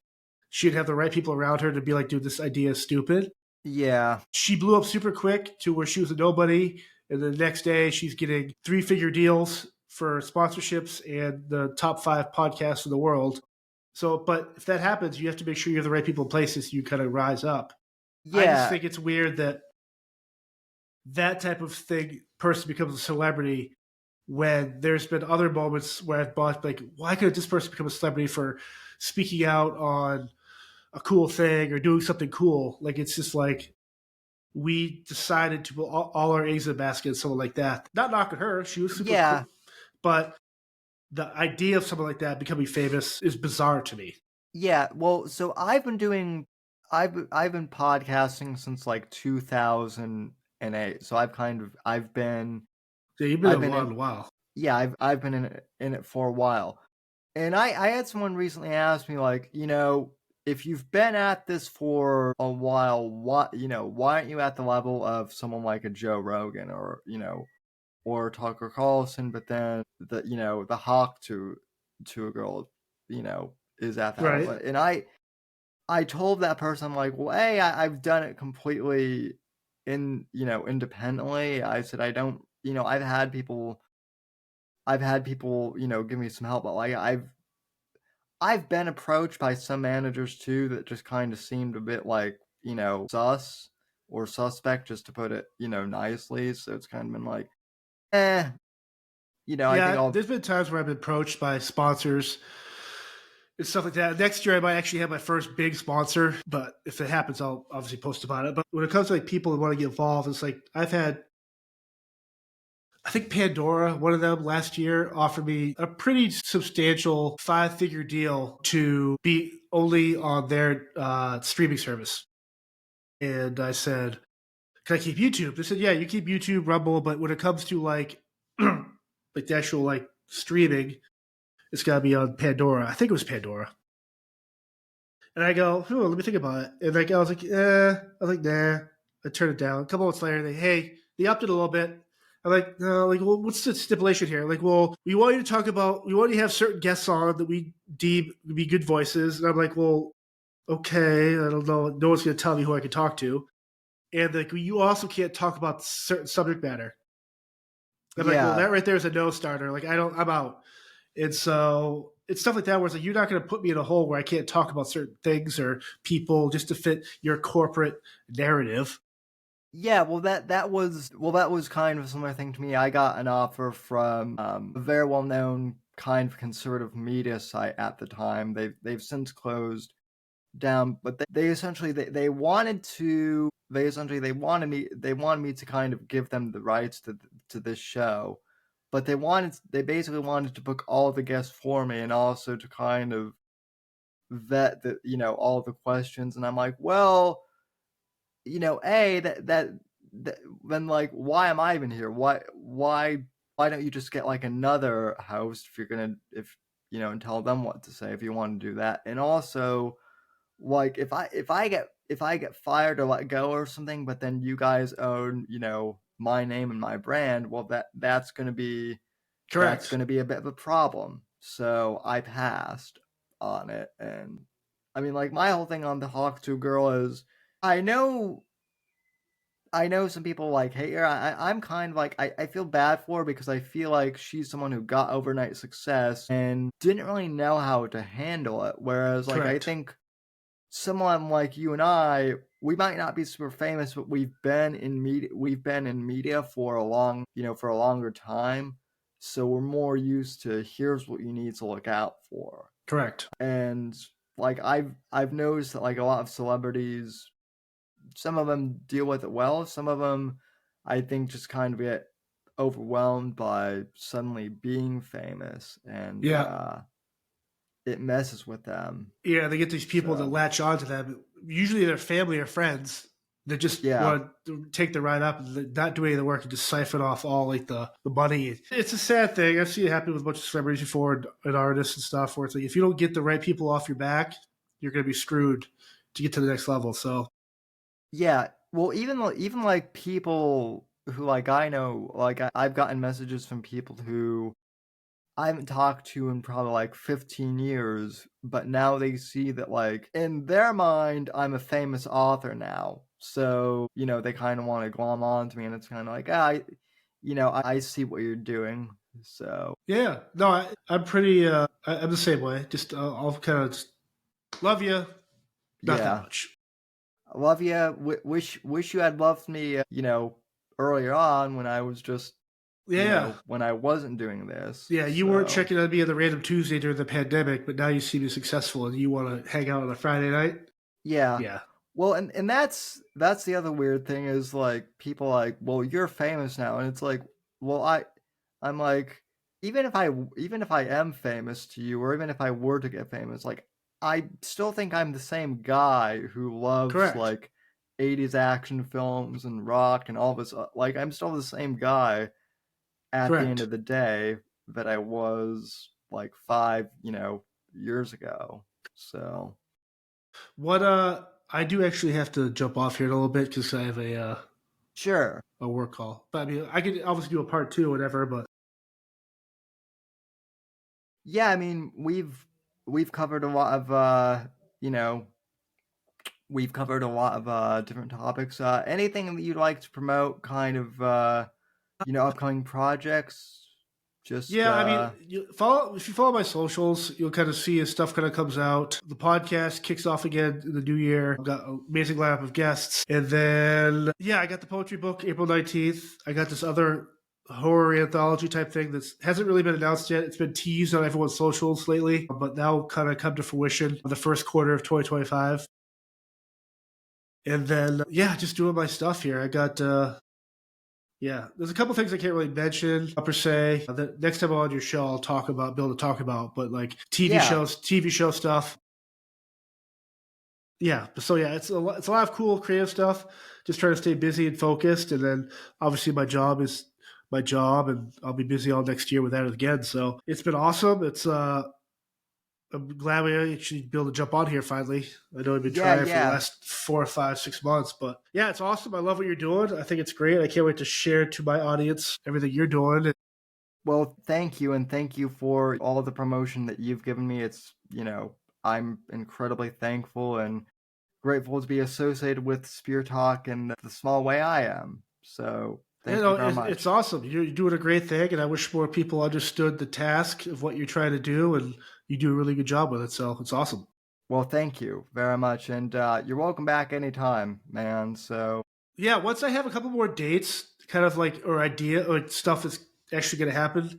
she'd have the right people around her to be like, dude, this idea is stupid.
Yeah.
She blew up super quick to where she was a nobody. And the next day she's getting 3-figure deals for sponsorships and the top 5 podcasts in the world. So, but if that happens, you have to make sure you have the right people in places so you kind of rise up.
Yeah.
I just think it's weird that type of person becomes a celebrity when there's been other moments where I've thought, like, why couldn't this person become a celebrity for speaking out on a cool thing or doing something cool? Like, it's just like we decided to put all our eggs in a basket and someone like that. Not knocking her. She was super cool. But the idea of someone like that becoming famous is bizarre to me.
Yeah, well, so I've been podcasting since like 2008. So I've been
Yeah, you've been a while.
Yeah, I've been in it for a while. And I had someone recently ask me, like, you know, if you've been at this for a while, why aren't you at the level of someone like a Joe Rogan or, you know, or Tucker Carlson? But then the Hawk to a girl, you know, is at that
right.
level. And I told that person, I'm like, well, hey, I've done it completely independently. I said, I don't, you know, I've had people, you know, give me some help, but like I've been approached by some managers too that just kind of seemed a bit like, you know, sus or suspect, just to put it, you know, nicely. So it's kind of been like, you know,
yeah,
I think
there's been times where I've been approached by sponsors and stuff like that. Next year, I might actually have my first big sponsor, but if it happens, I'll obviously post about it. But when it comes to like people who want to get involved, it's like I've had, I think Pandora, one of them last year, offered me a pretty substantial 5-figure deal to be only on their streaming service. And I said, can I keep YouTube? They said, yeah, you keep YouTube, Rumble, but when it comes to like, like the actual like streaming, it's got to be on Pandora. I think it was Pandora. And I go, let me think about it. And like I was like, nah. I turned it down. A couple months later, they upped it a little bit. I'm like, no, like, well, what's the stipulation here? Like, well, we want you to have certain guests on that we deem to be good voices. And I'm like, well, okay, I don't know. No one's going to tell me who I can talk to. And like, you also can't talk about certain subject matter. I'm like, well, that right there is a no starter. Like, I'm out. And so it's stuff like that where it's like, you're not going to put me in a hole where I can't talk about certain things or people just to fit your corporate narrative.
Yeah, well, that was kind of a similar thing to me. I got an offer from a very well-known kind of conservative media site at the time. They've since closed down, but they essentially they wanted me to kind of give them the rights to this show, but they basically wanted to book all the guests for me and also to kind of vet all the questions. And I'm like, well, then like, why am I even here? Why don't you just get like another host if you're gonna and tell them what to say if you want to do that? And also, like, if I get fired or let go or something, but then you guys own my name and my brand, well, that's gonna be
Correct.
That's gonna be a bit of a problem. So I passed on it. And I mean, like, my whole thing on the Hawk 2 girl is, I know some people like hate her. I'm kind of like, I feel bad for her because I feel like she's someone who got overnight success and didn't really know how to handle it. Whereas, like,
Correct.
I think someone like you and I, we might not be super famous, but we've been in media for a longer time. So we're more used to, here's what you need to look out for.
Correct.
And like, I've noticed that, like, a lot of celebrities, some of them deal with it well. Some of them, I think, just kind of get overwhelmed by suddenly being famous, and it messes with them.
Yeah, they get these people that latch onto them. Usually they're family or friends that just want to take the ride up and not do any of the work and just siphon off all like the money. It's a sad thing. I've seen it happen with a bunch of celebrities before and artists and stuff, where it's like, if you don't get the right people off your back, you're going to be screwed to get to the next level. So
yeah, well, even like people who, like, I know, like, I've gotten messages from people who I haven't talked to in probably like 15 years, but now they see that, like, in their mind, I'm a famous author now. So, they kind of want to glom on to me, and it's kind of like, I see what you're doing. So,
yeah, no, I'm pretty, I'm the same way. Just, I'll kind of just love you. Not that much.
I love you. Wish you had loved me, earlier on when I was just, when I wasn't doing this.
Yeah, you weren't checking on me on the random Tuesday during the pandemic, but now you see me successful and you want to hang out on a Friday night.
Yeah.
Yeah.
Well, and that's the other weird thing is, like, people like, well, you're famous now, and it's like, well, I'm like, even if I am famous to you, or even if I were to get famous, like, I still think I'm the same guy who loves like 80s action films and rock and all this. Like, I'm still the same guy at the end of the day that I was like 5, years ago. So
what I do actually have to jump off here in a little bit because I have a work call. But I mean, I could obviously do a part 2 or whatever, but
yeah, I mean, we've covered a lot of we've covered a lot of different topics. Anything that you'd like to promote, kind of upcoming projects? Just
I mean, if you follow my socials, you'll kind of see as stuff kind of comes out. The podcast kicks off again in the new year. I've got an amazing lineup of guests, and then I got the poetry book April 19th. I got this other horror anthology type thing that hasn't really been announced yet. It's been teased on everyone's socials lately, but now kind of come to fruition in the first quarter of 2025. And then just doing my stuff here. I got there's a couple things I can't really mention per se. The next time I'm on your show, I'll be able to talk about, but like TV show stuff. Yeah. So it's a lot of cool creative stuff. Just trying to stay busy and focused. And then obviously my job is my job, and I'll be busy all next year with that again. So it's been awesome. It's I'm glad we actually be able to jump on here finally. I know I've been trying for the last 4 or 5, 6 months, but it's awesome. I love what you're doing. I think it's great. I can't wait to share to my audience everything you're doing.
Well, thank you, and thank you for all of the promotion that you've given me. It's, I'm incredibly thankful and grateful to be associated with Speartalk in the small way I am. So thank you very much.
It's awesome. You're doing a great thing, and I wish more people understood the task of what you're trying to do, and you do a really good job with it. So it's awesome.
Well, thank you very much, and you're welcome back anytime, man. So
once I have a couple more dates, kind of like, or idea or stuff that's actually going to happen,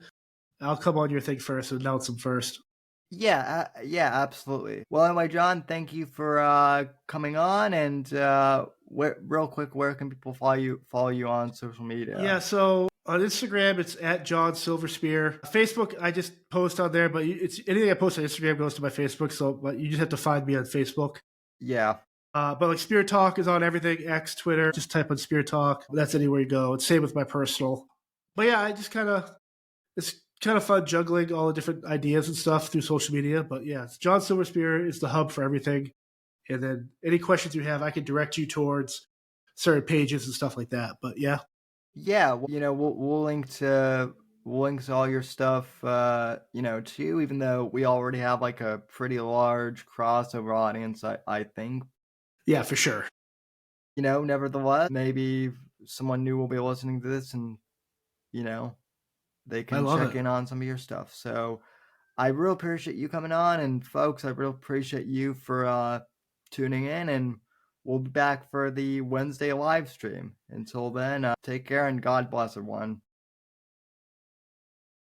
I'll come on your thing first and announce them first.
Yeah, yeah, absolutely. Well, anyway, John, thank you for coming on. And real quick, where can people follow you on social media?
Yeah, so on Instagram, it's at John Silverspear. Facebook, I just post on there, but it's anything I post on Instagram goes to my Facebook. So, but you just have to find me on Facebook.
Yeah.
But like Speartalk is on everything, X, Twitter. Just type on Speartalk. That's anywhere you go. It's same with my personal. But yeah, it's kind of fun juggling all the different ideas and stuff through social media. But yeah, it's John Silverspear is the hub for everything. And then any questions you have, I can direct you towards certain pages and stuff like that. But yeah.
Yeah, we'll link to all your stuff, too, even though we already have like a pretty large crossover audience, I think.
Yeah, for sure.
Nevertheless, maybe someone new will be listening to this and, they can check in on some of your stuff. So I really appreciate you coming on, and folks, I really appreciate you for tuning in, and we'll be back for the Wednesday live stream. Until then, take care and God bless everyone.